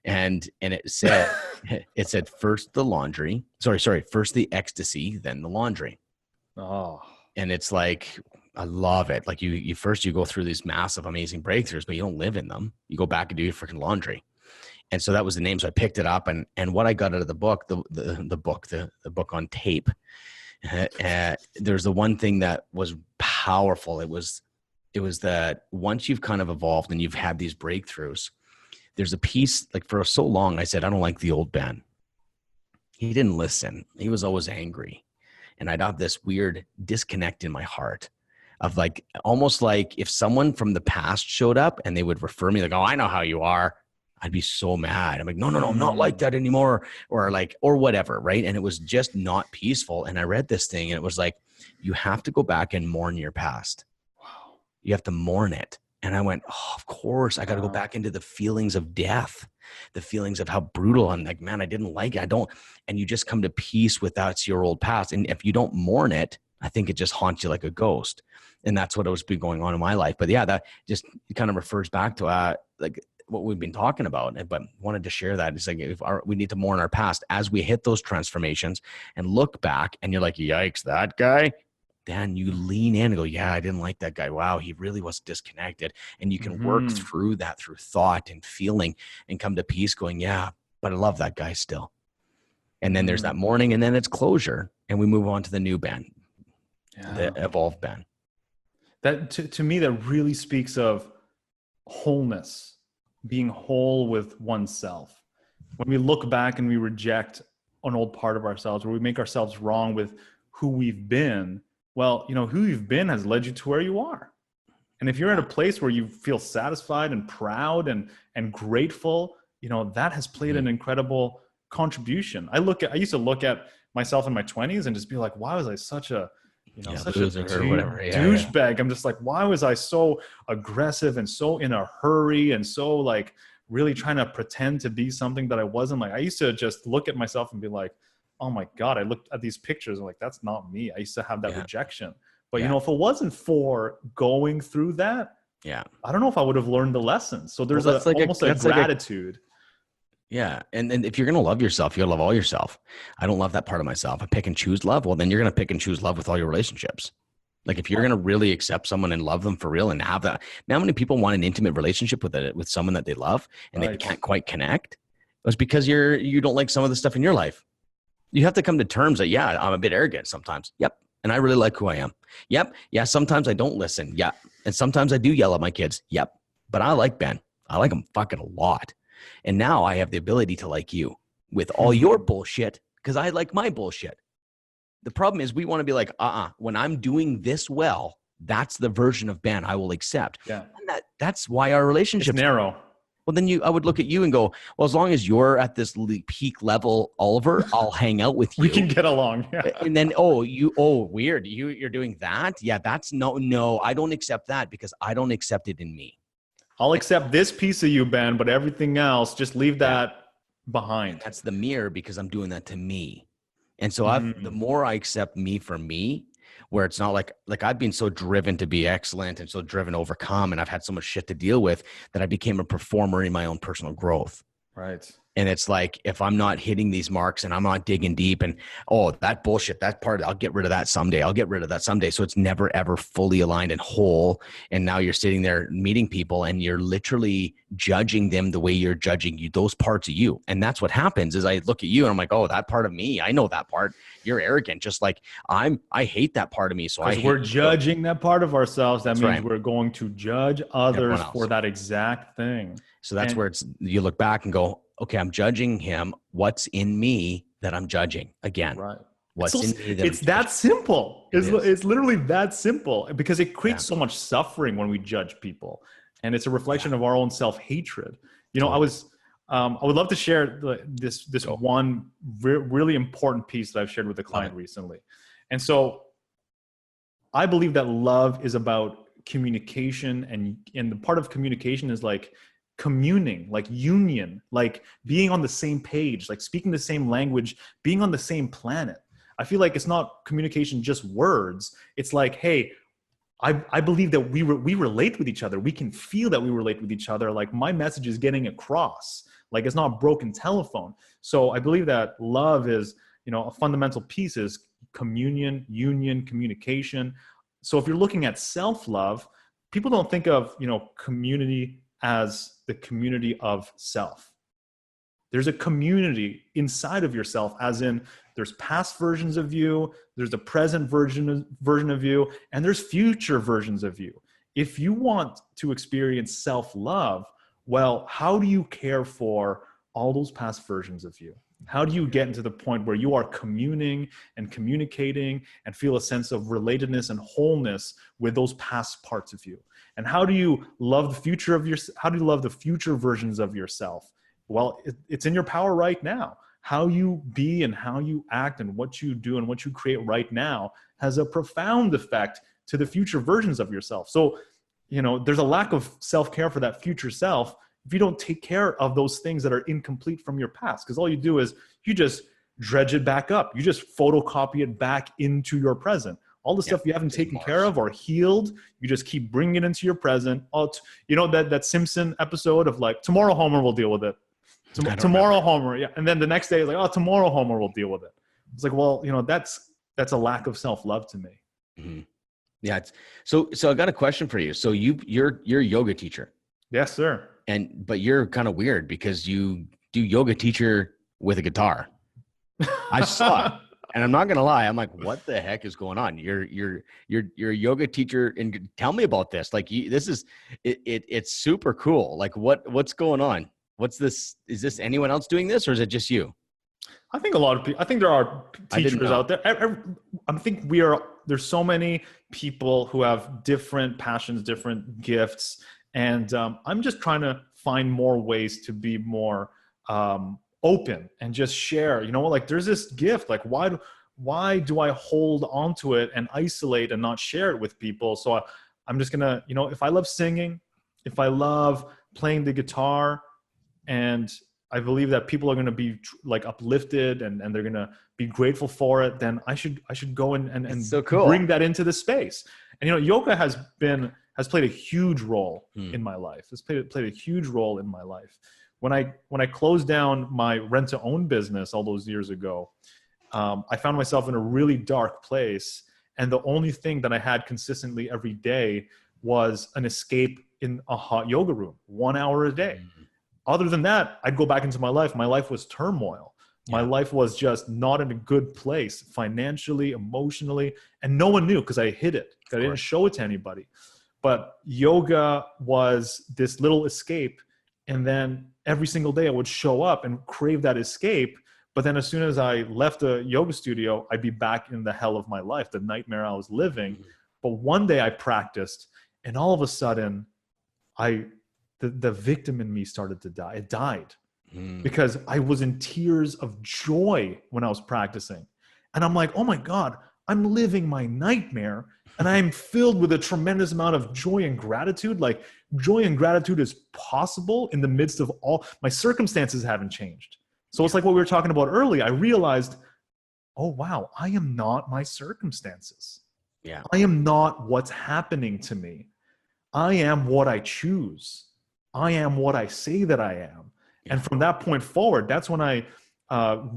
And it said first the laundry, first the ecstasy, then the laundry. Oh, and it's like, I love it. Like you first, you go through these massive, amazing breakthroughs, but you don't live in them. You go back and do your freaking laundry. And so that was the name. So I picked it up, and what I got out of the book, the book on tape, there's the one thing that was powerful. It was that once you've kind of evolved and you've had these breakthroughs, there's a piece, like for so long, I said, I don't like the old Ben. He didn't listen. He was always angry. And I'd have this weird disconnect in my heart of like, almost like if someone from the past showed up and they would refer me like, oh, I know how you are, I'd be so mad. I'm like, no, I'm not like that anymore. Or whatever. Right. And it was just not peaceful. And I read this thing and it was like, you have to go back and mourn your past. Wow. You have to mourn it. And I went, oh, of course, I got to go back into the feelings of death, the feelings of how brutal. I'm like, man, I didn't like it. And you just come to peace with that's your old past. And if you don't mourn it, I think it just haunts you like a ghost. And that's what was been going on in my life. But yeah, that just kind of refers back to like what we've been talking about. But wanted to share that. It's like we need to mourn our past as we hit those transformations and look back and you're like, yikes, that guy. Then you lean in and go, yeah, I didn't like that guy. Wow, he really was disconnected. And you can work through that through thought and feeling and come to peace going, yeah, but I love that guy still. And then there's that mourning, and then it's closure. And we move on to the new Ben, the evolved Ben. That to me, that really speaks of wholeness, being whole with oneself. When we look back and we reject an old part of ourselves, where we make ourselves wrong with who we've been, well, who you've been has led you to where you are. And if you're in a place where you feel satisfied and proud and grateful, that has played an incredible contribution. I used to look at myself in my 20s and just be like, why was I such a douchebag? I'm just like, why was I so aggressive and so in a hurry and so like really trying to pretend to be something that I wasn't? Like, I used to just look at myself and be like, oh my God, I looked at these pictures and like, that's not me. I used to have that rejection. But if it wasn't for going through that, I don't know if I would have learned the lesson. So there's almost a gratitude. And if you're going to love yourself, you got to love all yourself. I don't love that part of myself. I pick and choose love. Well, then you're going to pick and choose love with all your relationships. Like if you're going to really accept someone and love them for real and have that, how many people want an intimate relationship with someone that they love and they can't quite connect? It's because you don't like some of the stuff in your life. You have to come to terms that, I'm a bit arrogant sometimes. Yep. And I really like who I am. Yep. Yeah. Sometimes I don't listen. Yep. And sometimes I do yell at my kids. Yep. But I like Ben. I like him fucking a lot. And now I have the ability to like you with all your bullshit because I like my bullshit. The problem is we want to be like, when I'm doing this well, that's the version of Ben I will accept. Yeah. And that's why our relationship's narrow. Well, then I would look at you and go, well, as long as you're at this peak level, Oliver, I'll hang out with you. We can get along. Yeah. And then, weird. You're doing that? Yeah, that's no, I don't accept that because I don't accept it in me. I'll accept this piece of you, Ben, but everything else, just leave that behind. That's the mirror because I'm doing that to me. And so the more I accept me for me, where it's not like I've been so driven to be excellent and so driven to overcome, and I've had so much shit to deal with that I became a performer in my own personal growth. Right. And it's like, if I'm not hitting these marks and I'm not digging deep and, that bullshit, that part, I'll get rid of that someday. So it's never, ever fully aligned and whole. And now you're sitting there meeting people and you're literally judging them the way you're judging you, those parts of you. And that's what happens is I look at you and I'm like, oh, that part of me, I know that part. You're arrogant. Just like I hate that part of me. So we're judging that part of ourselves. That means we're going to judge others for that exact thing. So that's where you look back and go, okay, I'm judging him. What's in me that I'm judging again? Right. What's in me it's that simple. It's literally that simple because it creates so much suffering when we judge people. And it's a reflection of our own self-hatred. I would love to share this one really important piece that I've shared with a client recently. And so I believe that love is about communication and the part of communication is like communing, like union, like being on the same page, like speaking the same language, being on the same planet. I feel like it's not communication just words. It's like, hey, I believe that we relate with each other. We can feel that we relate with each other. Like my message is getting across. Like it's not a broken telephone. So I believe that love is, a fundamental piece is communion, union, communication. So if you're looking at self-love, people don't think of, community as the community of self. There's a community inside of yourself, as in there's past versions of you, there's the present version of you, and there's future versions of you. If you want to experience self-love, well, how do you care for all those past versions of you? How do you get into the point where you are communing and communicating and feel a sense of relatedness and wholeness with those past parts of you? And how do you love the future of how do you love the future versions of yourself? Well, it's in your power right now. How you be and how you act and what you do and what you create right now has a profound effect to the future versions of yourself. So, there's a lack of self-care for that future self if you don't take care of those things that are incomplete from your past. Because all you do is you just dredge it back up. You just photocopy it back into your present. All the stuff you haven't taken care of or healed, you just keep bringing it into your present. That Simpson episode of like, tomorrow Homer will deal with it. Tomorrow Homer, yeah. And then the next day, it's like, oh, tomorrow Homer will deal with it. It's like, well, that's a lack of self-love to me. Mm-hmm. Yeah. So I got a question for you. So you're a yoga teacher. Yes, sir. But you're kind of weird because you do yoga teacher with a guitar. I saw it. And I'm not going to lie. I'm like, what the heck is going on? You're a yoga teacher, and tell me about this. Like it's super cool. Like what's going on? What's this? Is this anyone else doing this, or is it just you? I think I think there are teachers out there. I think there's so many people who have different passions, different gifts. And I'm just trying to find more ways to be more open and just share. Like there's this gift. Like why do I hold onto it and isolate and not share it with people? So I'm just gonna, if I love singing, if I love playing the guitar, and I believe that people are going to be like uplifted and they're going to be grateful for it, then I should go and so cool. Bring that into the space. And yoga has played a huge role in my life. It's played a huge role in my life. When I closed down my rent-to-own business all those years ago, I found myself in a really dark place, and the only thing that I had consistently every day was an escape in a hot yoga room, 1 hour a day. Other than that, I'd go back into my life. My life was turmoil. My life was just not in a good place financially, emotionally, and no one knew because I hid it. I didn't show it to anybody. But yoga was this little escape. And then every single day I would show up and crave that escape. But then as soon as I left the yoga studio, I'd be back in the hell of my life, the nightmare I was living. But one day I practiced, and all of a sudden the victim in me started to die. It died because I was in tears of joy when I was practicing. And I'm like, oh my God, I'm living my nightmare, and I'm filled with a tremendous amount of joy and gratitude. Like joy and gratitude is possible in the midst of all my circumstances haven't changed. So it's like what we were talking about earlier. I realized, oh wow, I am not my circumstances. Yeah. I am not what's happening to me. I am what I choose. I am what I say that I am. Yeah. And from that point forward, that's when I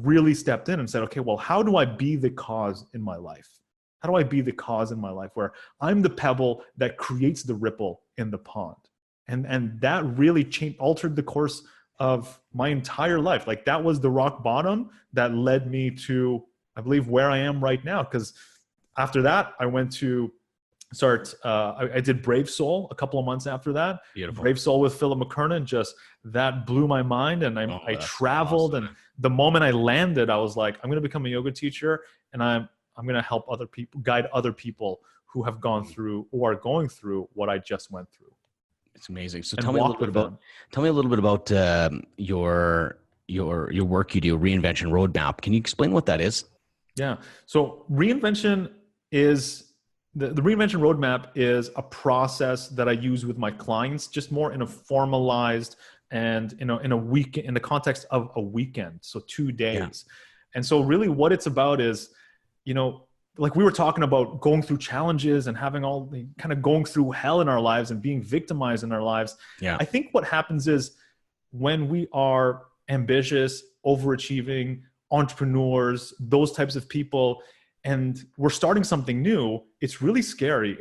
really stepped in and said, okay, well, how do I be the cause in my life? How do I be the cause in my life where I'm the pebble that creates the ripple in the pond? And that really altered the course of my entire life. Like that was the rock bottom that led me to, I believe, where I am right now. Because after that, I went to I did Brave Soul a couple of months after that. Beautiful. Brave Soul with Philip McKernan, just that blew my mind. And I traveled, awesome. And the moment I landed, I was like, I'm going to become a yoga teacher, and I'm going to help other people, guide other people who have gone through or are going through what I just went through. It's amazing. So tell me a little bit about your work you do, Reinvention Roadmap. Can you explain what that is? Yeah. So Reinvention is the Reinvention Roadmap is a process that I use with my clients, just more in a formalized and in the context of a weekend. So 2 days. Yeah. And so really what it's about is, like we were talking about going through challenges and having all the kind of going through hell in our lives and being victimized in our lives. Yeah. I think what happens is when we are ambitious, overachieving entrepreneurs, those types of people, and we're starting something new, it's really scary.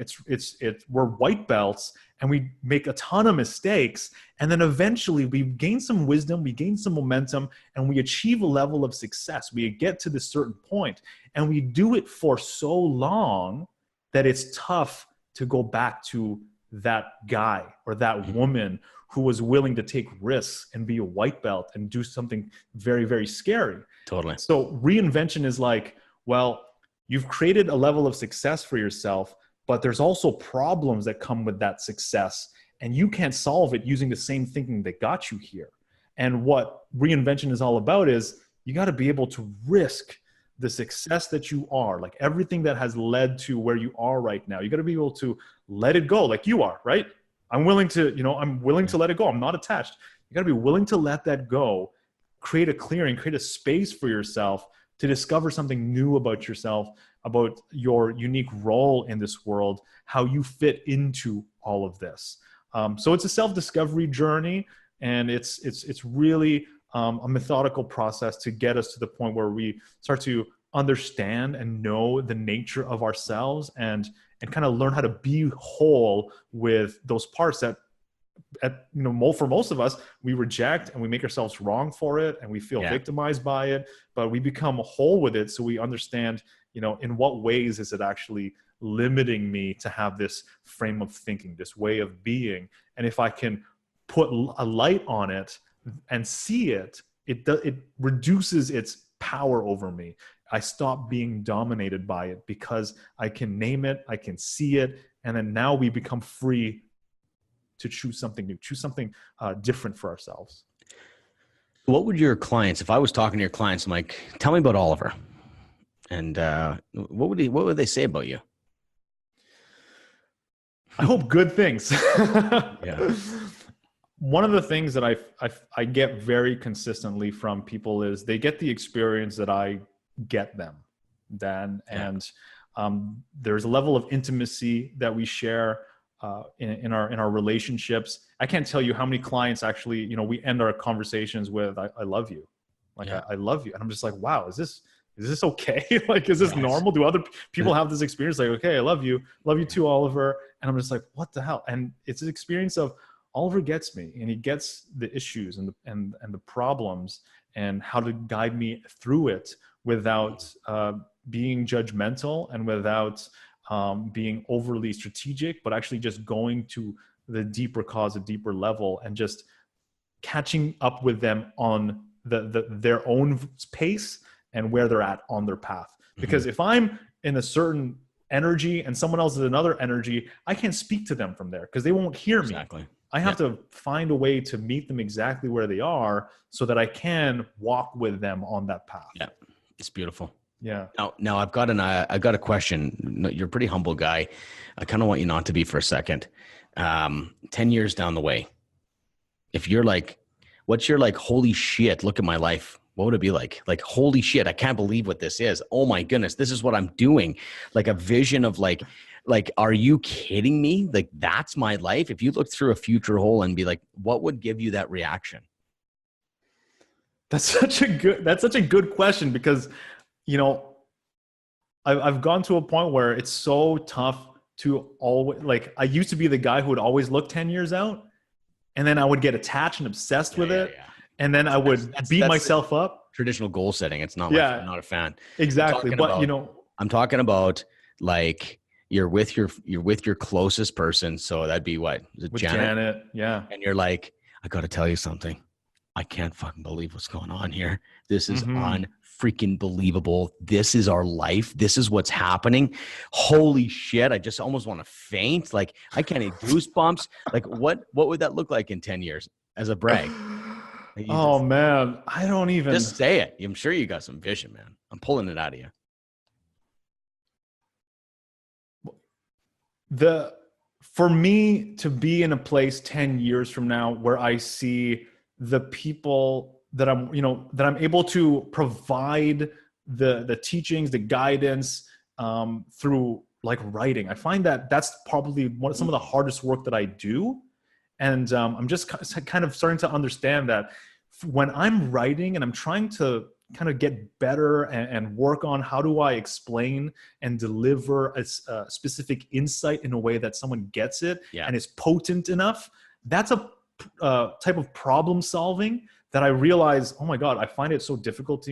We're white belts and we make a ton of mistakes. And then eventually we gain some wisdom, we gain some momentum, and we achieve a level of success. We get to this certain point and we do it for so long that it's tough to go back to that guy or that woman who was willing to take risks and be a white belt and do something very, very scary. Totally. So reinvention is like, well, you've created a level of success for yourself, but there's also problems that come with that success, and you can't solve it using the same thinking that got you here. And what reinvention is all about is you got to be able to risk the success that you are, like everything that has led to where you are right now. You got to be able to let it go, like you are, right? I'm willing to let it go. I'm not attached. You got to be willing to let that go, create a clearing, create a space for yourself to discover something new about yourself, about your unique role in this world, how you fit into all of this. So it's a self-discovery journey, and it's really a methodical process to get us to the point where we start to understand and know the nature of ourselves and kind of learn how to be whole with those parts that, for most of us, we reject and we make ourselves wrong for it and we feel victimized by it, but we become whole with it. So we understand, in what ways is it actually limiting me to have this frame of thinking, this way of being. And if I can put a light on it and see it, it reduces its power over me. I stop being dominated by it because I can name it, I can see it, and then now we become free to choose something new, choose something different for ourselves. What would your clients, if I was talking to your clients, I'm like, tell me about Oliver, and what would they say about you? I hope good things. Yeah. One of the things that I get very consistently from people is they get the experience that I get them, Dan. And there's a level of intimacy that we share in our relationships. I can't tell you how many clients actually, we end our conversations with, I love you. Like, I love you. And I'm just like, wow, is this okay? Like, is this normal? Do other people have this experience? Like, okay, I love you too, Oliver. And I'm just like, what the hell? And it's an experience of Oliver gets me, and he gets the issues and the problems and how to guide me through it without being judgmental and without being overly strategic, but actually just going to the deeper cause, a deeper level, and just catching up with them on their own pace and where they're at on their path. Because if I'm in a certain energy and someone else is another energy, I can't speak to them from there because they won't hear me. Exactly. I have to find a way to meet them exactly where they are so that I can walk with them on that path. Yeah. It's beautiful. Yeah. Now I've got a question. You're a pretty humble guy. I kind of want you not to be for a second. 10 years down the way, if you're like, what's your like, holy shit, look at my life. What would it be like? Like, holy shit, I can't believe what this is. Oh my goodness, this is what I'm doing. Like a vision of like, are you kidding me? Like, that's my life. If you look through a future hole and be like, what would give you that reaction? That's such a good question because, I've gone to a point where it's so tough to always, like, I used to be the guy who would always look 10 years out, and then I would get attached and obsessed with it. Yeah. And then I would beat myself up. Traditional goal setting. It's not, I'm not a fan. Exactly. But I'm talking about like, you're with your closest person. So that'd be what? Is it Janet? Yeah. And you're like, I got to tell you something. I can't fucking believe what's going on here. This is unfreaking believable. This is our life. This is what's happening. Holy shit. I just almost want to faint. Like, I can't get goosebumps. Like, what would that look like in 10 years as a brag? Like, man, I don't even. Just say it. I'm sure you got some vision, man. I'm pulling it out of you. For me to be in a place 10 years from now where I see the people that I'm able to provide the teachings, the guidance through like writing. I find that that's probably some of the hardest work that I do. And I'm just kind of starting to understand that when I'm writing and I'm trying to kind of get better and work on how do I explain and deliver a specific insight in a way that someone gets it and is potent enough, that's a type of problem solving that I realize, oh my God, I find it so difficult,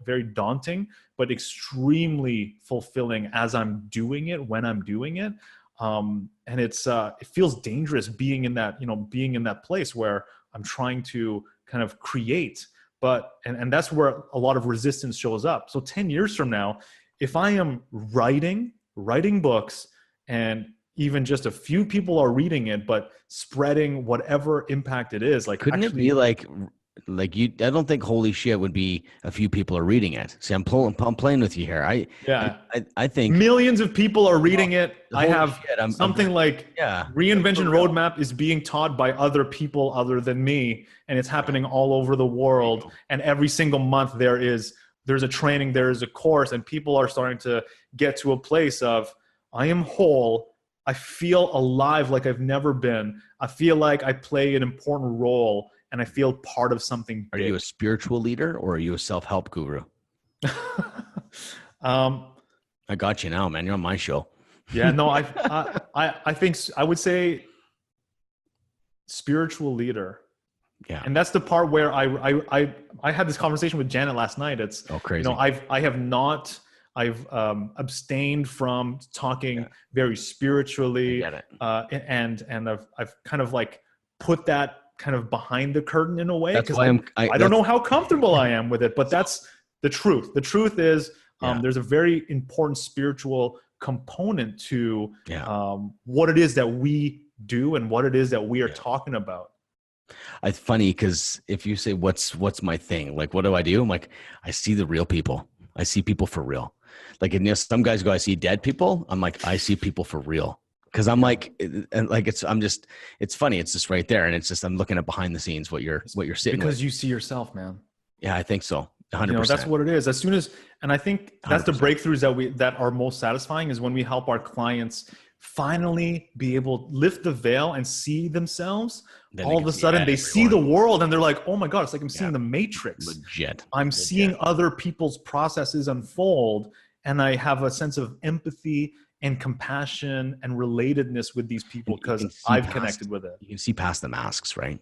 very daunting, but extremely fulfilling as I'm doing it, when I'm doing it. And it feels dangerous being in that place where I'm trying to kind of create, and that's where a lot of resistance shows up. So 10 years from now, if I am writing books and even just a few people are reading it, but spreading whatever impact it is, like, couldn't it be like you? I don't think holy shit would be a few people are reading it. See, I'm playing with you here. I think millions of people are reading it. I have shit, something like reinvention roadmap is being taught by other people other than me, and it's happening all over the world. And every single month there's a training, there is a course, and people are starting to get to a place of, I am whole. I feel alive like I've never been. I feel like I play an important role and I feel part of something big. Are you a spiritual leader or are you a self-help guru? I got you now, man. You're on my show. Yeah, no, I think I would say spiritual leader. Yeah. And that's the part where I had this conversation with Janet last night. It's crazy. I've abstained from talking very spiritually, and I've kind of like put that kind of behind the curtain in a way, because I don't know how comfortable I am with it, but that's the truth. The truth is there's a very important spiritual component to what it is that we do and what it is that we are talking about. It's funny because if you say what's my thing, like what do? I'm like, I see the real people. I see people for real. Like, some guys go, I see dead people. I'm like, I see people for real. Cause I'm like, and like, it's funny. It's just right there. And it's just, I'm looking at behind the scenes, what you're sitting because with. you see yourself, man. Yeah, I think so. 100%. That's what it is. As soon as, and I think that's 100%. The breakthroughs that are most satisfying is when we help our clients finally be able to lift the veil and see themselves. Then all of a sudden they see the world and they're like, oh my God, it's like I'm seeing the Matrix. Legit. I'm seeing other people's processes unfold, and I have a sense of empathy and compassion and relatedness with these people because I've connected with it. You can see past the masks, right?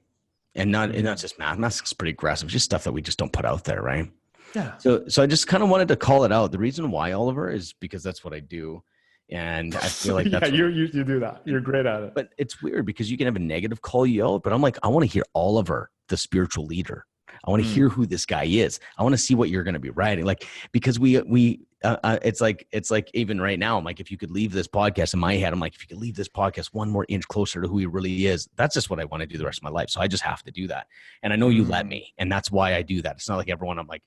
And not just masks, pretty aggressive, just stuff that we just don't put out there, right? Yeah. So I just kind of wanted to call it out. The reason why, Oliver, is because that's what I do. And I feel like that's you do that. You're great at it. But it's weird because you can have a negative call you out, but I'm like, I want to hear Oliver, the spiritual leader. I want to hear who this guy is. I want to see what you're going to be writing. Like, because it's like even right now, I'm like, if you could leave this podcast in my head, I'm like, if you could leave this podcast one more inch closer to who he really is, that's just what I want to do the rest of my life. So I just have to do that. And I know you let me, and that's why I do that. It's not like everyone, I'm like,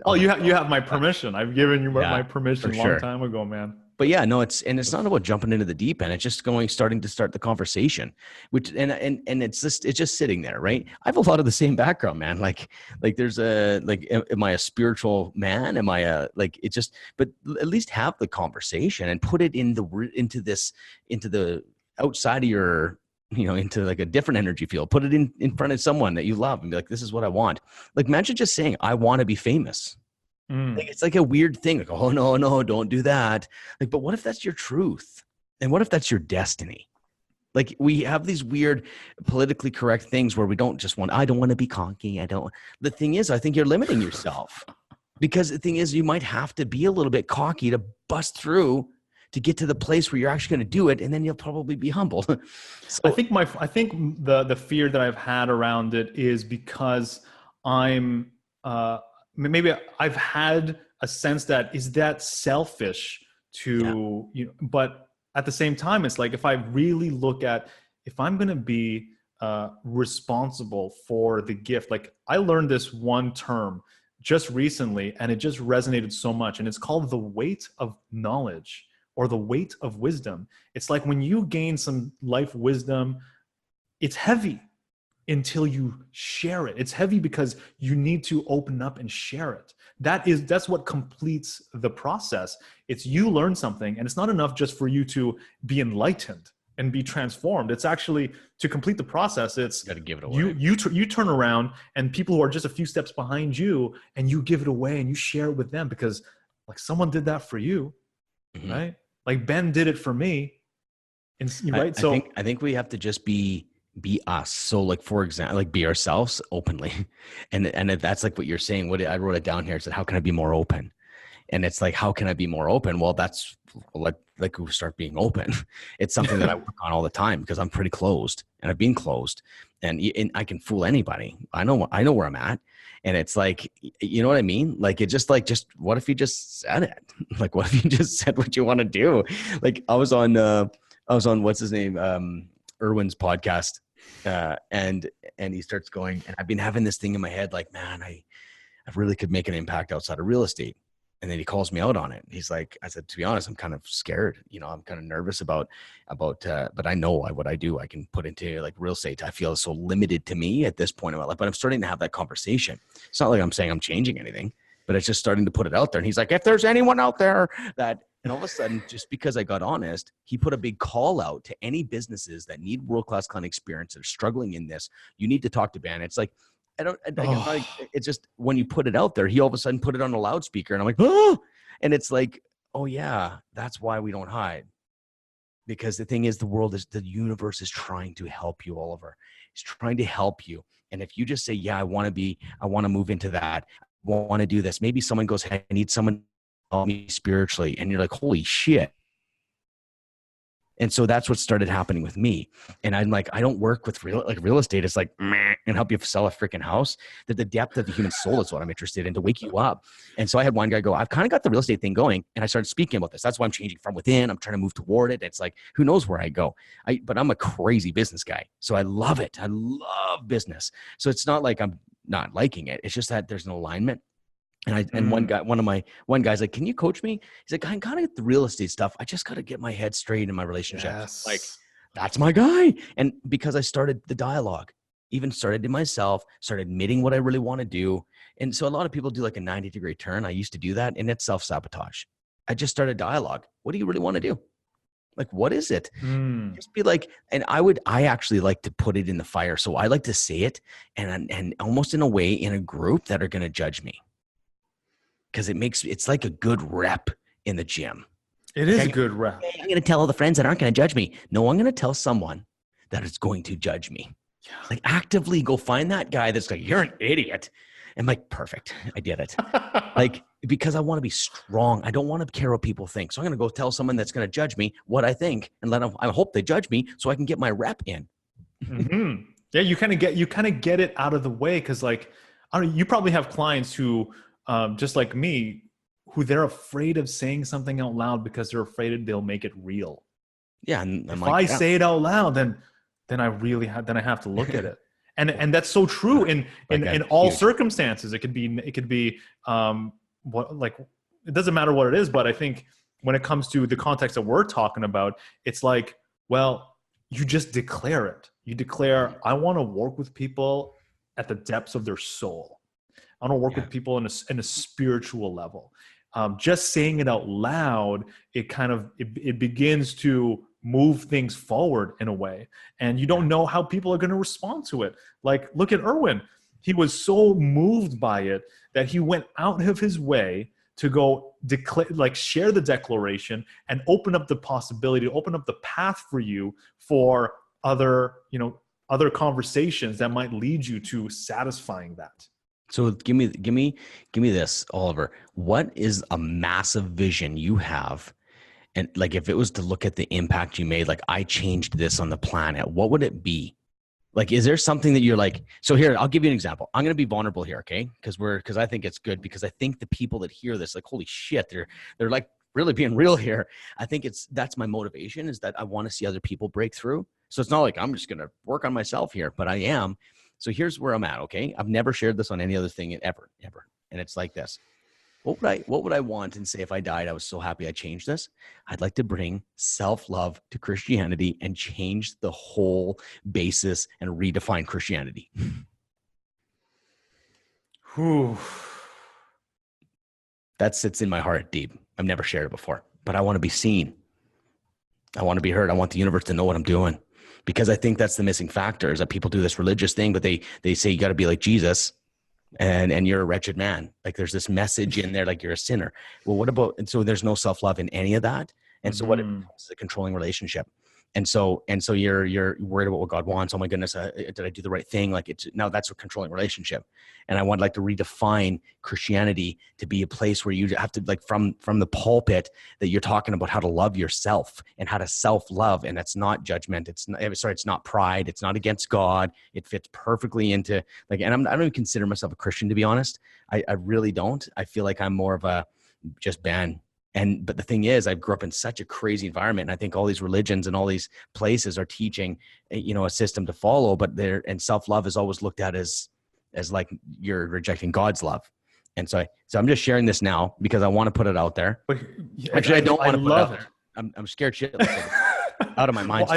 oh, you have my permission. I've given you my permission a long time ago, man. But yeah, no, it's not about jumping into the deep end. It's just starting to start the conversation, which, and it's just sitting there, right? I have a lot of the same background, man. Like there's am I a spiritual man? Am I but at least have the conversation and put it into the outside of your, into like a different energy field, put it in front of someone that you love and be like, this is what I want. Like, imagine just saying, I want to be famous. Like, it's like a weird thing. Like, oh, no, don't do that. Like, but what if that's your truth? And what if that's your destiny? Like, we have these weird politically correct things where we don't I don't want to be cocky. The thing is, I think you're limiting yourself, because the thing is, you might have to be a little bit cocky to bust through to get to the place where you're actually going to do it. And then you'll probably be humbled. So I think the fear that I've had around it is because I'm, maybe I've had a sense that is that selfish to, but at the same time, it's like, if I really look at, if I'm going to be responsible for the gift, like I learned this one term just recently and it just resonated so much. And it's called the weight of knowledge or the weight of wisdom. It's like when you gain some life wisdom, it's heavy until you share it. It's heavy because you need to open up and share it. That's what completes the process. It's you learn something, and it's not enough just for you to be enlightened. and be transformed. It's actually to complete the process. It's got to give it away. You turn around and people who are just a few steps behind you, and you give it away and you share it with them because like someone did that for you, right? Like Ben did it for me, right? I think we have to just be us. So like, for example, like be ourselves openly. And that's like what you're saying. I wrote it down here. It said, how can I be more open? And it's like, how can I be more open? Well, that's like we start being open. It's something that I work on all the time because I'm pretty closed and I've been closed and I can fool anybody. I know where I'm at. And it's like, you know what I mean? Like, it's just what if you just said it? Like, what if you just said what you want to do? Like I was on what's his name? Erwin's podcast. And he starts going, and I've been having this thing in my head, like, man, I really could make an impact outside of real estate. And then he calls me out on it. He's like, I said, to be honest, I'm kind of scared. You know, I'm kind of nervous about, but I know what I do, I can put into like real estate. I feel so limited to me at this point in my life, but I'm starting to have that conversation. It's not like I'm saying I'm changing anything, but it's just starting to put it out there. And he's like, if there's anyone out there that, and all of a sudden, just because I got honest, he put a big call out to any businesses that need world-class client experience that are struggling in this. You need to talk to Ben. It's like, it's just when you put it out there, he all of a sudden put it on a loudspeaker and I'm like, oh, and it's like, oh yeah, that's why we don't hide. Because the thing is, the universe is trying to help you, Oliver. It's trying to help you. And if you just say, yeah, I want to move into that, I want to do this. Maybe someone goes, hey, I need someone to help me spiritually. And you're like, holy shit. And so that's what started happening with me. And I'm like, I don't work with real estate. It's like, meh, and help you sell a freaking house. That the depth of the human soul is what I'm interested in, to wake you up. And so I had one guy go, I've kind of got the real estate thing going. And I started speaking about this. That's why I'm changing from within. I'm trying to move toward it. It's like, who knows where I go? But I'm a crazy business guy. So I love it. I love business. So it's not like I'm not liking it. It's just that there's an alignment. And one guy's like, can you coach me? He's like, I kind of get the real estate stuff. I just got to get my head straight in my relationship. Yes. Like, that's my guy. And because I started the dialogue, even started to myself, started admitting what I really want to do. And so a lot of people do like a 90-degree turn. I used to do that, and it's self-sabotage. I just started dialogue. What do you really want to do? Like, what is it? Just be like, and I actually like to put it in the fire. So I like to say it and almost in a way in a group that are going to judge me. Because it's like a good rep in the gym. It is a good rep. I'm going to tell all the friends that aren't going to judge me. No, I'm going to tell someone that is going to judge me. Yeah. Like, actively go find that guy that's like, you're an idiot. I'm like, perfect. I did it. Like, because I want to be strong. I don't want to care what people think. So I'm going to go tell someone that's going to judge me what I think, and I hope they judge me so I can get my rep in. Yeah, you kind of get it out of the way. Cause like, I don't know, you probably have clients who, just like me, who they're afraid of saying something out loud because they're afraid they'll make it real. Yeah, and if I say it out loud, then I really have to look at it, and that's so true in all circumstances. It could be it doesn't matter what it is, but I think when it comes to the context that we're talking about, it's like, well, you just declare it. You declare, I want to work with people at the depths of their soul. I want to work with people in a spiritual level. Just saying it out loud, it begins to move things forward in a way. And you don't know how people are going to respond to it. Like, look at Erwin. He was so moved by it that he went out of his way to go share the declaration and open up the possibility, open up the path for you for other conversations that might lead you to satisfying that. So give me this, Oliver. What is a massive vision you have? And like, if it was to look at the impact you made, like, I changed this on the planet, what would it be? Like, is there something that you're like, so here, I'll give you an example. I'm going to be vulnerable here. Okay. Cause I think it's good, because I think the people that hear this, like, holy shit, they're like really being real here. I think that's my motivation, is that I want to see other people break through. So it's not like I'm just going to work on myself here, but I am. So here's where I'm at. Okay. I've never shared this on any other thing ever. And it's like this. What would I want and say if I died, I was so happy I changed this? I'd like to bring self-love to Christianity and change the whole basis and redefine Christianity. Whew. That sits in my heart deep. I've never shared it before, but I want to be seen. I want to be heard. I want the universe to know what I'm doing, because I think that's the missing factor, is that people do this religious thing, but they say you got to be like Jesus, and you're a wretched man. Like there's this message in there, like you're a sinner. Well, what about, and so there's no self-love in any of that. And so what it becomes is a controlling relationship. And so you're worried about what God wants. Oh my goodness, did I do the right thing? Like it's now that's a controlling relationship. And I would like to redefine Christianity to be a place where you have to, like, from the pulpit, that you're talking about how to love yourself and how to self-love. And that's not judgment. It's not pride. It's not against God. It fits perfectly into, like, and I don't even consider myself a Christian, to be honest. I really don't. I feel like I'm more of a just ban. But the thing is, I grew up in such a crazy environment, and I think all these religions and all these places are teaching, a system to follow, but and self-love is always looked at as like you're rejecting God's love. And so I'm just sharing this now because I want to put it out there. Actually, I don't want to put it out there. I'm scared shitless out of my mind.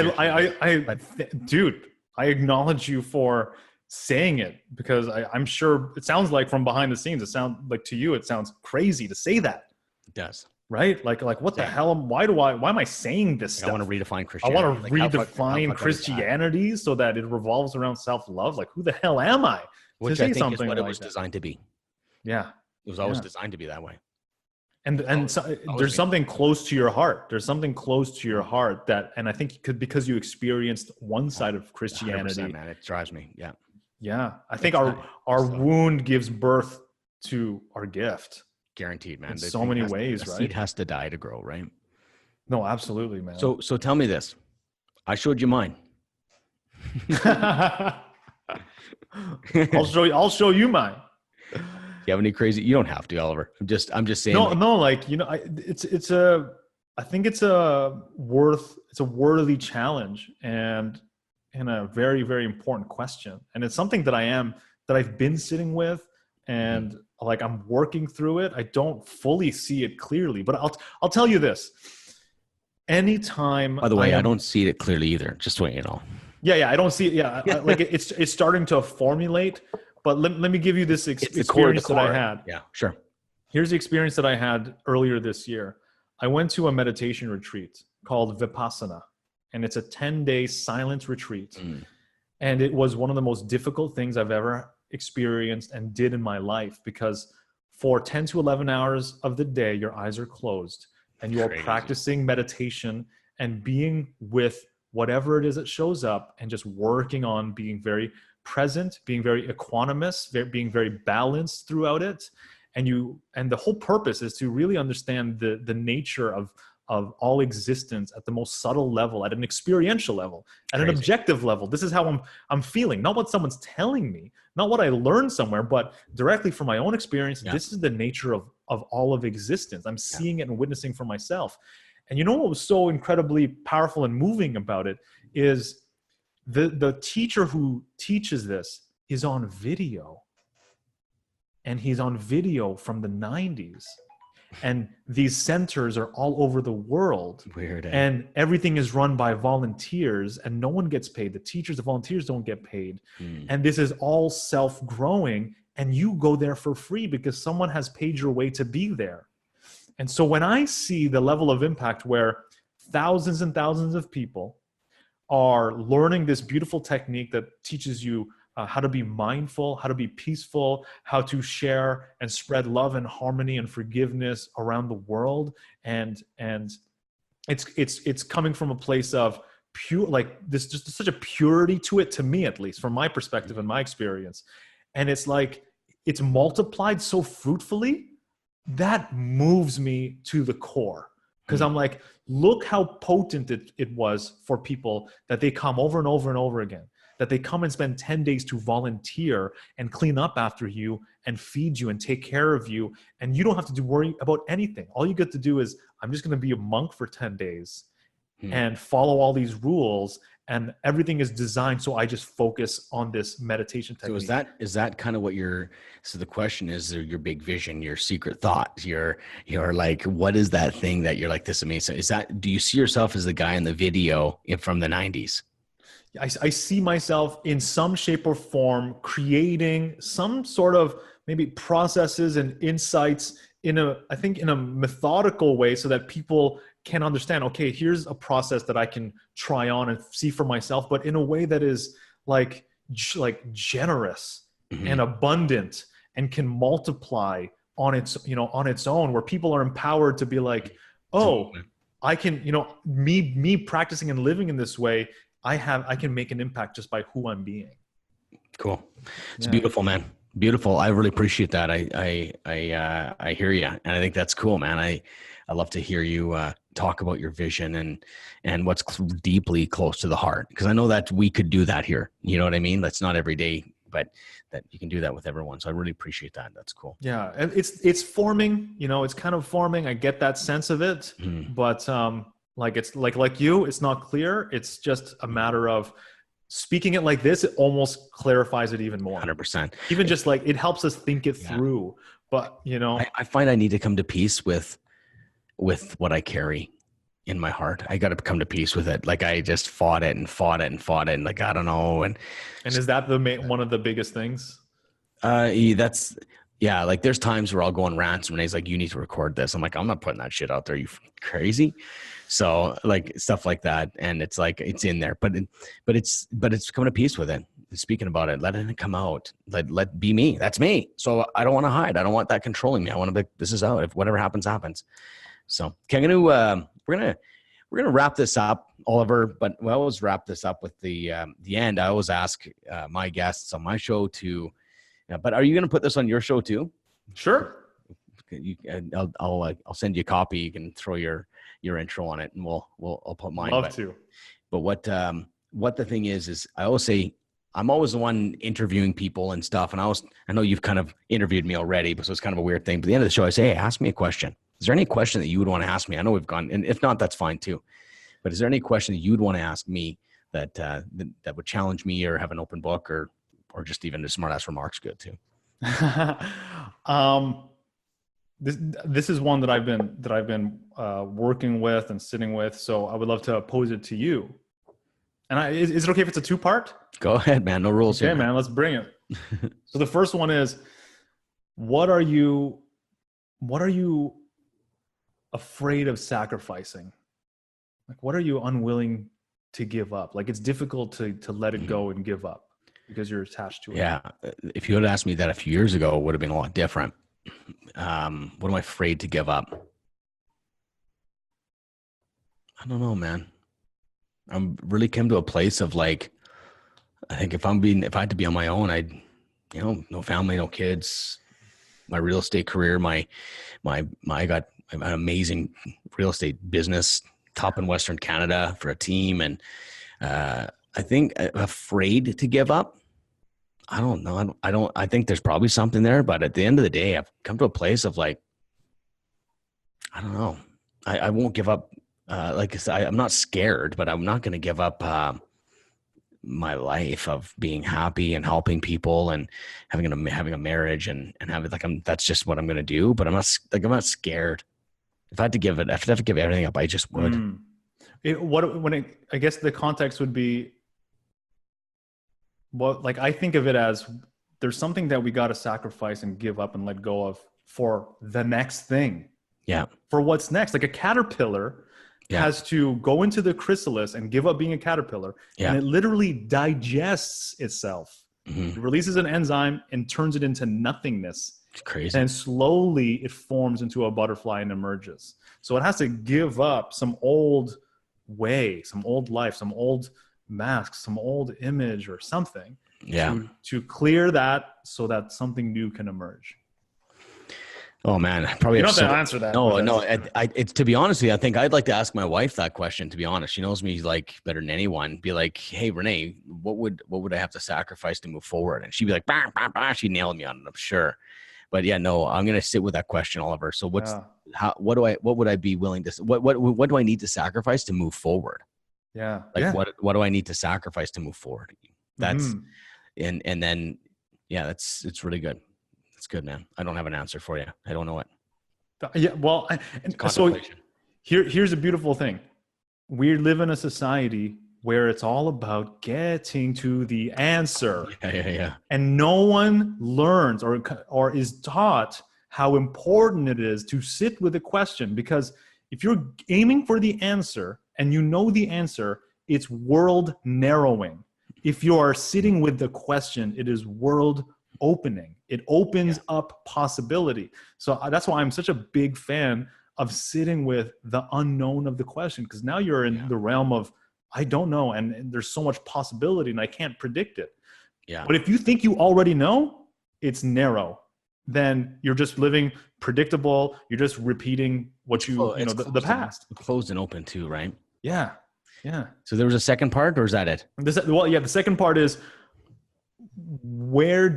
Dude, I acknowledge you for saying it, because I'm sure it sounds like from behind the scenes, it sounds like to you, it sounds crazy to say that. It does. Right? Like what the hell? Why am I saying this stuff? I want to redefine Christianity. I want to redefine Christianity so that it revolves around self-love. Like, who the hell am I? Which I think is what it was designed to be. Yeah. It was always designed to be that way. And so, there's something close to your heart. There's something close to your heart and I think because you experienced one side of Christianity. Man, it drives me. Yeah. Yeah. I think our wound gives birth to our gift. Guaranteed, man. In so many ways, right? Seed has to die to grow, right? No, absolutely, man. So tell me this. I showed you mine. I'll show you mine. Do you have any crazy? You don't have to, Oliver. I'm just saying. No, like, I think it's a worthy challenge and a very, very important question. And it's something that I've been sitting with, and like I'm working through it. I don't fully see it clearly, but I'll tell you this. Anytime. By the way, I don't see it clearly either. Just so you know. Yeah, I don't see it. Yeah, like it's starting to formulate. But let me give you this experience that I had. Yeah, sure. Here's the experience that I had earlier this year. I went to a meditation retreat called Vipassana, and it's a 10-day silent retreat. And it was one of the most difficult things I've ever experienced and did in my life, because for 10 to 11 hours of the day, your eyes are closed and you are practicing meditation and being with whatever it is that shows up, and just working on being very present, being very equanimous, being very balanced throughout it. And the whole purpose is to really understand the nature of all existence at the most subtle level, at an experiential level, at an objective level. This is how I'm feeling, not what someone's telling me, not what I learned somewhere, but directly from my own experience. Yeah. This is the nature of all of existence. I'm seeing it and witnessing for myself. And you know what was so incredibly powerful and moving about it is the teacher who teaches this is on video. And he's on video from the 90s. And these centers are all over the world. Weird. And everything is run by volunteers, and no one gets paid. The teachers, the volunteers don't get paid. And this is all self-growing, and you go there for free because someone has paid your way to be there. And so when I see the level of impact where thousands and thousands of people are learning this beautiful technique that teaches you how to be mindful, how to be peaceful, how to share and spread love and harmony and forgiveness around the world. And it's coming from a place of pure, like this, just such a purity to it, to me, at least from my perspective and my experience. And it's like, it's multiplied so fruitfully that moves me to the core. Because I'm like, look how potent it was for people that they come over and over and over again, that they come and spend 10 days to volunteer and clean up after you and feed you and take care of you. And you don't have to worry about anything. All you get to do is, I'm just going to be a monk for 10 days and follow all these rules. And everything is designed so I just focus on this meditation technique. So is that kind of what so the question is, your big vision, your secret thought, your like, what is that thing that you're like, this amazing? Do you see yourself as the guy in the video from the 90s? I see myself in some shape or form creating some sort of maybe processes and insights in a methodical way so that people can understand, okay, here's a process that I can try on and see for myself, but in a way that is like generous and abundant and can multiply on its, on its own, where people are empowered to be like, oh, I can, me practicing and living in this way, I can make an impact just by who I'm being. Cool. It's beautiful, man. Beautiful. I really appreciate that. I hear you. And I think that's cool, man. I love to hear you talk about your vision and what's deeply close to the heart. Because I know that we could do that here. You know what I mean? That's not every day, but that you can do that with everyone. So I really appreciate that. That's cool. Yeah. And it's forming, it's kind of forming. I get that sense of it, but like it's like you, it's not clear. It's just a matter of speaking it like this. It almost clarifies it even more. 100%. Even just like it helps us think it through. But I find I need to come to peace with what I carry in my heart. I got to come to peace with it. Like I just fought it. And like, I don't know. And is that one of the biggest things? Like there's times where I'll go on rants and Renee's like, you need to record this. I'm like, I'm not putting that shit out there. You crazy? So like stuff like that. And it's like, it's in there, but it's coming to peace with it. Speaking about it, letting it come out, let be me. That's me. So I don't want to hide. I don't want that controlling me. I want to be, this is out. If whatever happens, happens. So okay, we're gonna wrap this up, Oliver. But we always wrap this up with the end. I always ask my guests on my show to. But are you gonna put this on your show too? Sure. I'll send you a copy. You can throw your intro on it, and I'll put mine. Love to. But what the thing is I always say I'm always the one interviewing people and stuff. And I know you've kind of interviewed me already, but so it's kind of a weird thing. But at the end of the show, I say, hey, ask me a question. Is there any question that you would want to ask me? I know we've gone, and if not, that's fine too. But is there any question that you'd want to ask me that would challenge me or have an open book or just even a smart ass remarks good too? This is one that I've been working with and sitting with. So I would love to pose it to you. And is it okay if it's a two-part? Go ahead, man. No rules here. Okay, man. Let's bring it. So the first one is, what are you afraid of sacrificing? Like, what are you unwilling to give up? Like, it's difficult to let it go and give up because you're attached to it. Yeah. If you had asked me that a few years ago, it would have been a lot different. What am I afraid to give up? I don't know, man. I'm really came to a place of like, I think if I had to be on my own, no family, no kids, my real estate career, I got an amazing real estate business, top in Western Canada for a team. And, I think I'm afraid to give up. I don't know. I think there's probably something there, but at the end of the day, I've come to a place of like, I don't know. I won't give up. Like I said, I'm not scared, but I'm not going to give up my life of being happy and helping people and having a marriage and having that's just what I'm going to do. But I'm not scared. If I had to give everything up, I just would. I guess the context would be, like I think of it as there's something that we got to sacrifice and give up and let go of for the next thing. Yeah. For what's next, like a caterpillar has to go into the chrysalis and give up being a caterpillar, and it literally digests itself. It releases an enzyme and turns it into nothingness. It's crazy. And slowly it forms into a butterfly and emerges. So it has to give up some old way, some old life, some old mask, some old image or something to clear that so that something new can emerge. Oh man, probably you don't have to answer that. No. It's to be honest with you, I think I'd like to ask my wife that question. To be honest, she knows me like better than anyone. Be like, hey, Renee, what would I have to sacrifice to move forward? And she'd be like, bah, bah, bah. She nailed me on it, I'm sure. But yeah, no, I'm gonna sit with that question, Oliver. So what would I be willing to? What do I need to sacrifice to move forward? Yeah. What do I need to sacrifice to move forward? That's and then it's really good. It's good, man. I don't have an answer for you. I don't know it. Yeah. Well, so here's a beautiful thing. We live in a society where it's all about getting to the answer. Yeah. And no one learns or is taught how important it is to sit with a question, because if you're aiming for the answer and you know the answer, it's world narrowing. If you are sitting with the question, it is world opening. It opens up possibility. So that's why I'm such a big fan of sitting with the unknown of the question, because now you're in the realm of, I don't know, and there's so much possibility and I can't predict it. Yeah. But if you think you already know, it's narrow. Then you're just living predictable. You're just repeating what the past. Closed and open too, right? Yeah. Yeah. So there was a second part, or is that it? The second part is, where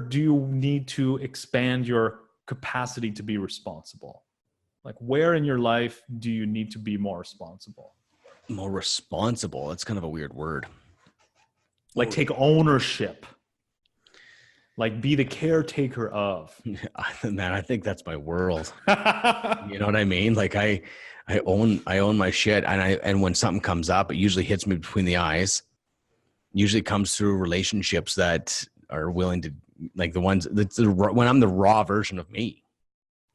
do you need to expand your capacity to be responsible? Like, where in your life do you need to be more responsible? More responsible. That's kind of a weird word. Like, take ownership. Like, be the caretaker of. Man, I think that's my world. You know what I mean? Like, I own my shit, and when something comes up, it usually hits me between the eyes. Usually comes through relationships that are willing to, like, the ones when I'm the raw version of me.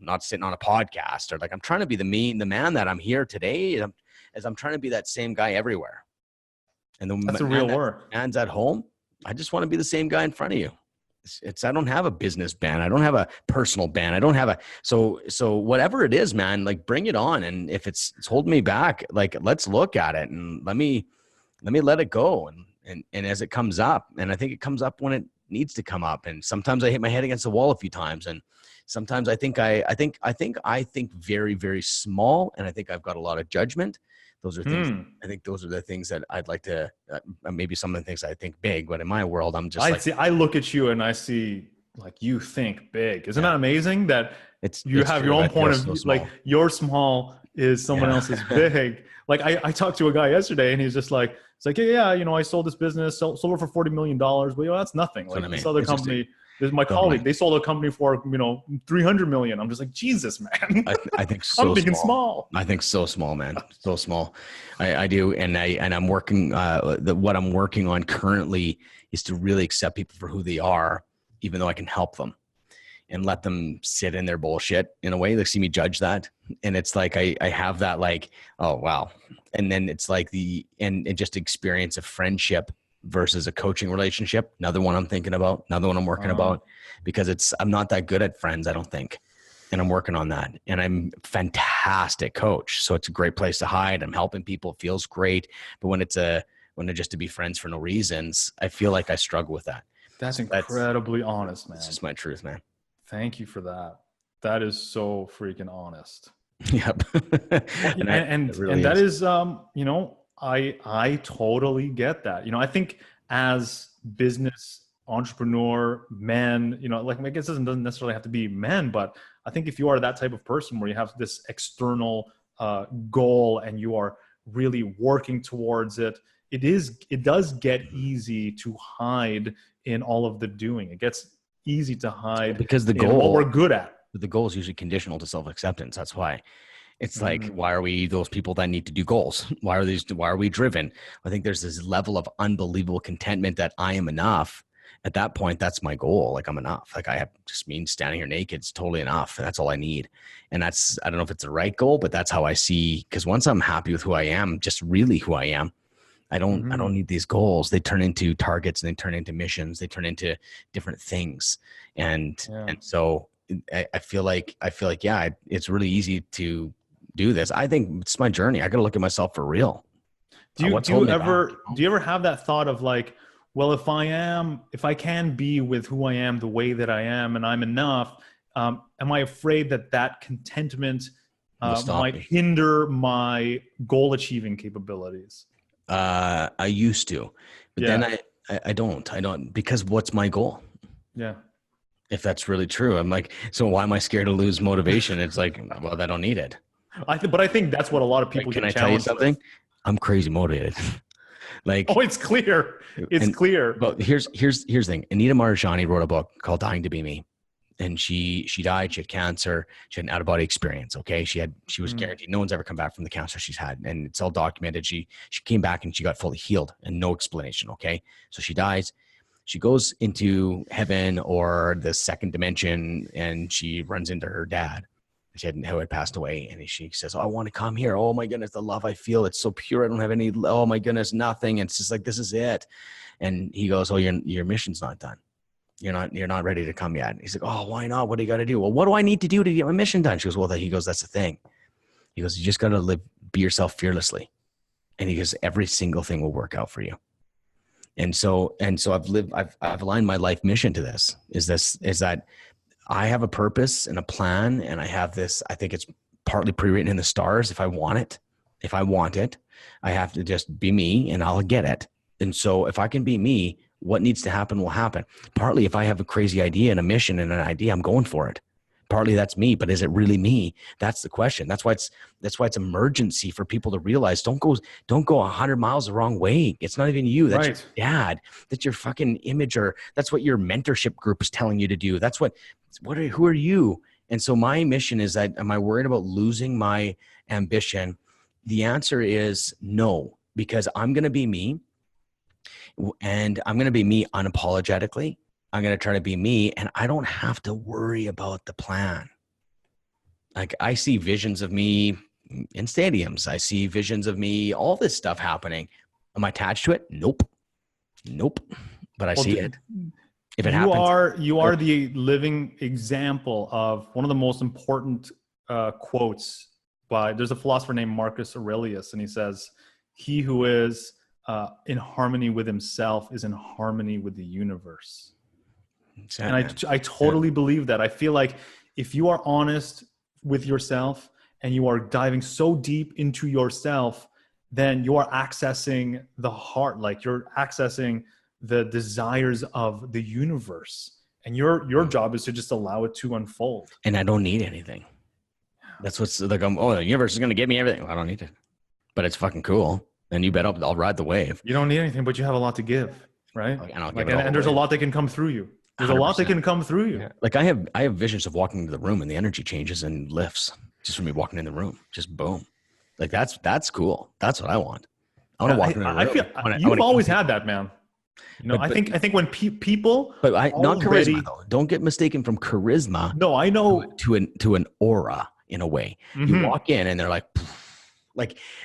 I'm not sitting on a podcast, or like, I'm trying to be the man that I'm here today, as I'm trying to be that same guy everywhere. And that's a real word. Man's at home. I just want to be the same guy in front of you. I don't have a business band. I don't have a personal band. I don't have so whatever it is, man, like, bring it on. And if it's holding me back, like, let's look at it and let me let it go. And as it comes up, and I think it comes up when it needs to come up. And sometimes I hit my head against the wall a few times. And sometimes I think very, very small. And I think I've got a lot of judgment. Those are things. I think those are the things that I'd like to. Maybe some of the things I think big, but in my world, I'm just. I look at you and I see, like, you think big. Isn't that amazing? That you have your own point of view. Like, your small is someone else's big. Like, I talked to a guy yesterday, and he's just like, I sold this business, sold it for $40 million. But that's nothing. Like, this other company. This is my colleague. They sold a company for, $300 million. I'm just like, Jesus, man. I think so. I'm thinking small. I think so small, man. So small. I do. And I'm working, what I'm working on currently is to really accept people for who they are, even though I can help them, and let them sit in their bullshit in a way. They see me judge that. And it's like, I have that, like, oh, wow. And then it's like and just experience of friendship versus a coaching relationship. Another one I'm thinking about, another one I'm working about, because I'm not that good at friends, I don't think. And I'm working on that. And I'm a fantastic coach. So it's a great place to hide. I'm helping people. It feels great. But when they're just to be friends for no reasons, I feel like I struggle with that. That's incredibly honest, man. It's just my truth, man. Thank you for that. That is so freaking honest. Yep. and that is, I totally get that. I think as business entrepreneur men, like, I guess it doesn't necessarily have to be men, but I think if you are that type of person where you have this external goal and you are really working towards it, it does get easy to hide in all of the doing. It gets easy to hide because the goal, what we're good at. The goal is usually conditional to self-acceptance. That's why. It's like, why are we those people that need to do goals? Why are we driven? I think there's this level of unbelievable contentment that I am enough. At that point, that's my goal. Like, I'm enough. Like, just mean standing here naked. It's totally enough. And that's all I need. And I don't know if it's the right goal, but that's how I see, because once I'm happy with who I am, just really who I am, I don't need these goals. They turn into targets, and they turn into missions. They turn into different things. And so I feel like, it's really easy to do this. I think it's my journey. I got to look at myself for real. Do you ever have that thought of, like, well, if I can be with who I am the way that I am, and I'm enough, am I afraid that contentment might hinder my goal achieving capabilities? I used to, but then I don't, because what's my goal? Yeah. If that's really true, I'm like, so why am I scared to lose motivation? It's like, well, I don't need it. But I think that's what a lot of people can get I tell you something? With. I'm crazy motivated. Like, oh, it's clear. It's clear. But here's the thing. Anita Marjani wrote a book called Dying to Be Me. And she died. She had cancer. She had an out-of-body experience. Okay. She was guaranteed. No one's ever come back from the cancer she's had. And it's all documented. She came back and she got fully healed and no explanation. Okay. So she dies. She goes into heaven or the second dimension, and she runs into her dad. who had passed away. And she says, oh, I want to come here. Oh my goodness, the love I feel. It's so pure. I don't have any, oh my goodness, nothing. And it's just like, this is it. And he goes, oh, your mission's not done. You're not ready to come yet. He's like, oh, why not? What do you got to do? Well, what do I need to do to get my mission done? She goes, well, he goes, that's the thing. He goes, you just got to be yourself fearlessly. And he goes, every single thing will work out for you. And so I've aligned my life mission to this, is that I have a purpose and a plan, and I have this, I think it's partly pre-written in the stars. If I want it, I have to just be me and I'll get it. And so if I can be me, what needs to happen will happen. Partly if I have a crazy idea and a mission and an idea, I'm going for it. Partly that's me, but is it really me? That's the question. That's why it's emergency for people to realize, don't go 100 miles the wrong way. It's not even you. That's right. Your dad. That's your fucking image, or that's what your mentorship group is telling you to do. That's who are you? And so my mission is that, am I worried about losing my ambition? The answer is no, because I'm going to be me, and I'm going to be me unapologetically. I'm going to try to be me, and I don't have to worry about the plan. Like, I see visions of me in stadiums. I see visions of me, all this stuff happening. Am I attached to it? Nope. But I see it. If it happens. You are the living example of one of the most important quotes there's a philosopher named Marcus Aurelius, and he says, he who is in harmony with himself is in harmony with the universe. And I totally believe that. I feel like if you are honest with yourself and you are diving so deep into yourself, then you are accessing the heart, like you're accessing the desires of the universe. And your job is to just allow it to unfold. And I don't need anything. That's what's like, the universe is going to give me everything. Well, I don't need it. But it's fucking cool. And you bet I'll ride the wave. You don't need anything, but you have a lot to give, right? And there's a lot that can come through you. There's 100%. A lot that can come through you. Yeah. Like I have visions of walking into the room and the energy changes and lifts just from me walking in the room. Just boom. Like that's cool. That's what I want. I want to walk in the room. You've always had that, man. I think when people, but not charisma though. Don't get mistaken from charisma. No, I know to an aura in a way. Mm-hmm. You walk in and they're like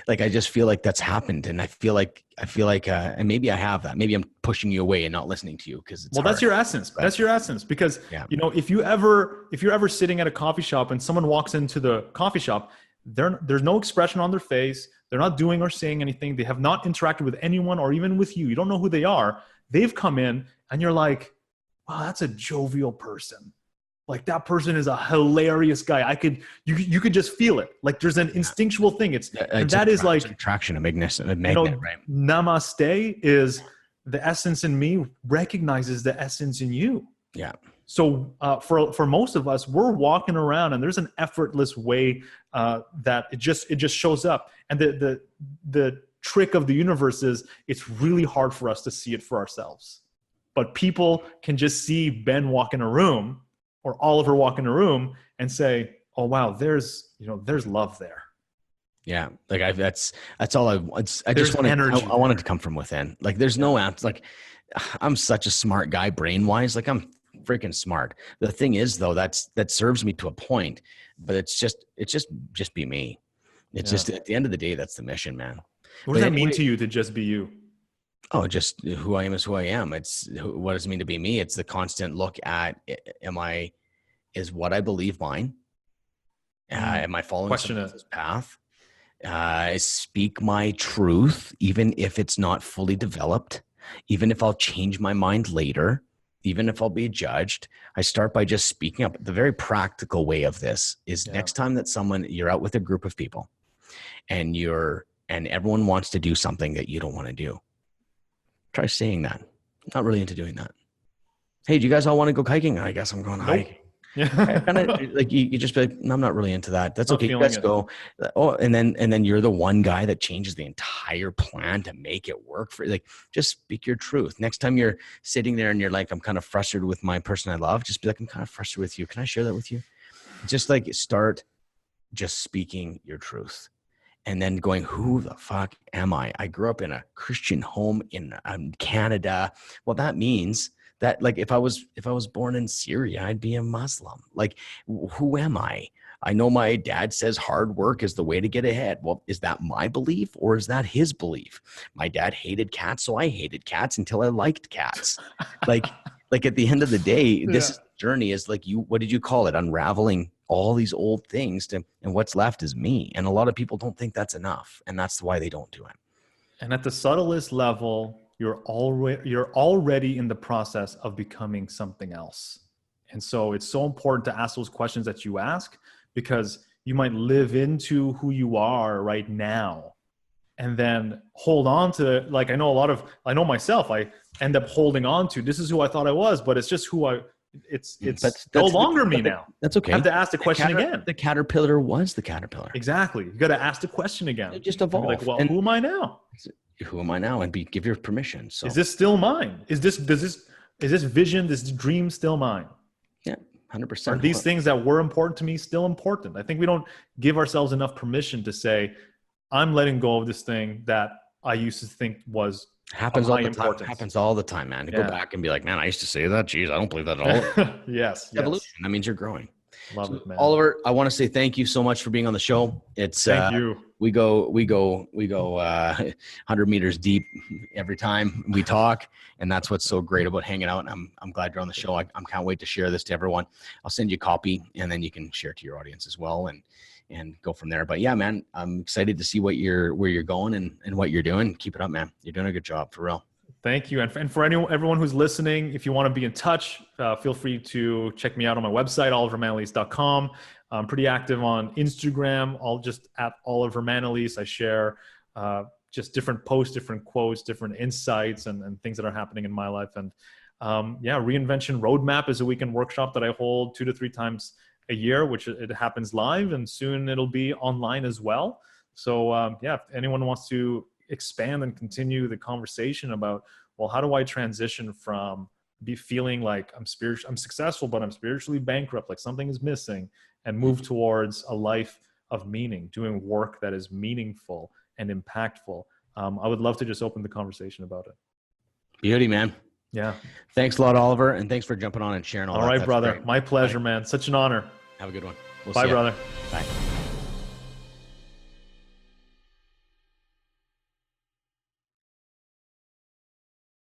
I just feel like that's happened, and I feel like, and maybe I have that. Maybe I'm pushing you away and not listening to you because it's hard. That's your essence. That's your essence. Because if you're ever sitting at a coffee shop and someone walks into the coffee shop, there's no expression on their face. They're not doing or saying anything. They have not interacted with anyone or even with you. You don't know who they are. They've come in and you're like, wow, that's a jovial person. Like, that person is a hilarious guy. You could just feel it. Like, there's an instinctual thing. It's like attraction, a magnet, right? Namaste is the essence in me recognizes the essence in you. Yeah. So for most of us, we're walking around and there's an effortless way that it just shows up. And the trick of the universe is it's really hard for us to see it for ourselves. But people can just see Ben walk in a room or Oliver walk in a room and say, oh, wow, there's love there. Yeah. Like that's all I just wanted. I wanted to come from within. Like, there's no answer. Like, I'm such a smart guy brain wise. Like, I'm freaking smart. The thing is though, that serves me to a point, but it's just be me. It's just at the end of the day, that's the mission, man. What does that mean to you to just be you? Oh, just who I am is who I am. It's what does it mean to be me? It's the constant look at, is what I believe mine? Am I following someone's path? Speak my truth, even if it's not fully developed, even if I'll change my mind later, even if I'll be judged. I start by just speaking up. The very practical way of this is next time that you're out with a group of people and everyone wants to do something that you don't want to do. Try saying that. Not really into doing that. Hey, do you guys all want to go hiking? I guess I'm going hiking. Yeah. Kind of like you just be like, no, I'm not really into that. That's okay. You guys go. Oh, and then you're the one guy that changes the entire plan to make it work for you. Like, just speak your truth. Next time you're sitting there and you're like, I'm kind of frustrated with my person I love, just be like, I'm kind of frustrated with you. Can I share that with you? Just like start just speaking your truth. And then going, who the fuck am I? I grew up in a Christian home in Canada. Well, that means that, like, if I was born in Syria, I'd be a Muslim. Like, who am I? I know my dad says hard work is the way to get ahead. Well, is that my belief or is that his belief? My dad hated cats, so I hated cats until I liked cats. Like at the end of the day, this is the journey is like what did you call it? Unraveling all these old things and what's left is me. And a lot of people don't think that's enough. And that's why they don't do it. And at the subtlest level, you're already in the process of becoming something else. And so it's so important to ask those questions that you ask, because you might live into who you are right now and then hold on to, like, I know myself, I end up holding on to, this is who I thought I was, but it's just it's no longer me now. That's okay. I have to ask the question again. The caterpillar was the caterpillar. Exactly. You got to ask the question again. It just evolved. Like, well, who am I now? Who am I now? And give your permission. So is this still mine? Is this vision, this dream still mine? Yeah, 100%. Are these things that were important to me still important? I think we don't give ourselves enough permission to say, I'm letting go of this thing that I used to think was happens all the time. Happens all the time, man. To go back and be like, man, I used to say that. Geez, I don't believe that at all. Yes. Evolution. That means you're growing. Love it, man. Oliver, I want to say thank you so much for being on the show. Thank you. We go 100 meters deep every time we talk. And that's what's so great about hanging out. And I'm glad you're on the show. I can't wait to share this to everyone. I'll send you a copy and then you can share it to your audience as well and go from there. But yeah, man, I'm excited to see where you're going and what you're doing. Keep it up, man. You're doing a good job, for real. Thank you. And for everyone who's listening, if you want to be in touch, feel free to check me out on my website, olivermanalese.com. I'm pretty active on Instagram, all just at Oliver Manalese. I share just different posts, different quotes, different insights and things that are happening in my life. And Reinvention Roadmap is a weekend workshop that I hold 2 to 3 times a year, which it happens live, and soon it'll be online as well. So if anyone wants to expand and continue the conversation about, well, how do I transition from feeling like I'm successful, but I'm spiritually bankrupt, like something is missing, and move towards a life of meaning, doing work that is meaningful and impactful. I would love to just open the conversation about it. Beauty, man. Yeah. Thanks a lot, Oliver. And thanks for jumping on and sharing all that. All right, brother. Great. My pleasure, man. Such an honor. Have a good one. Bye, brother. Bye.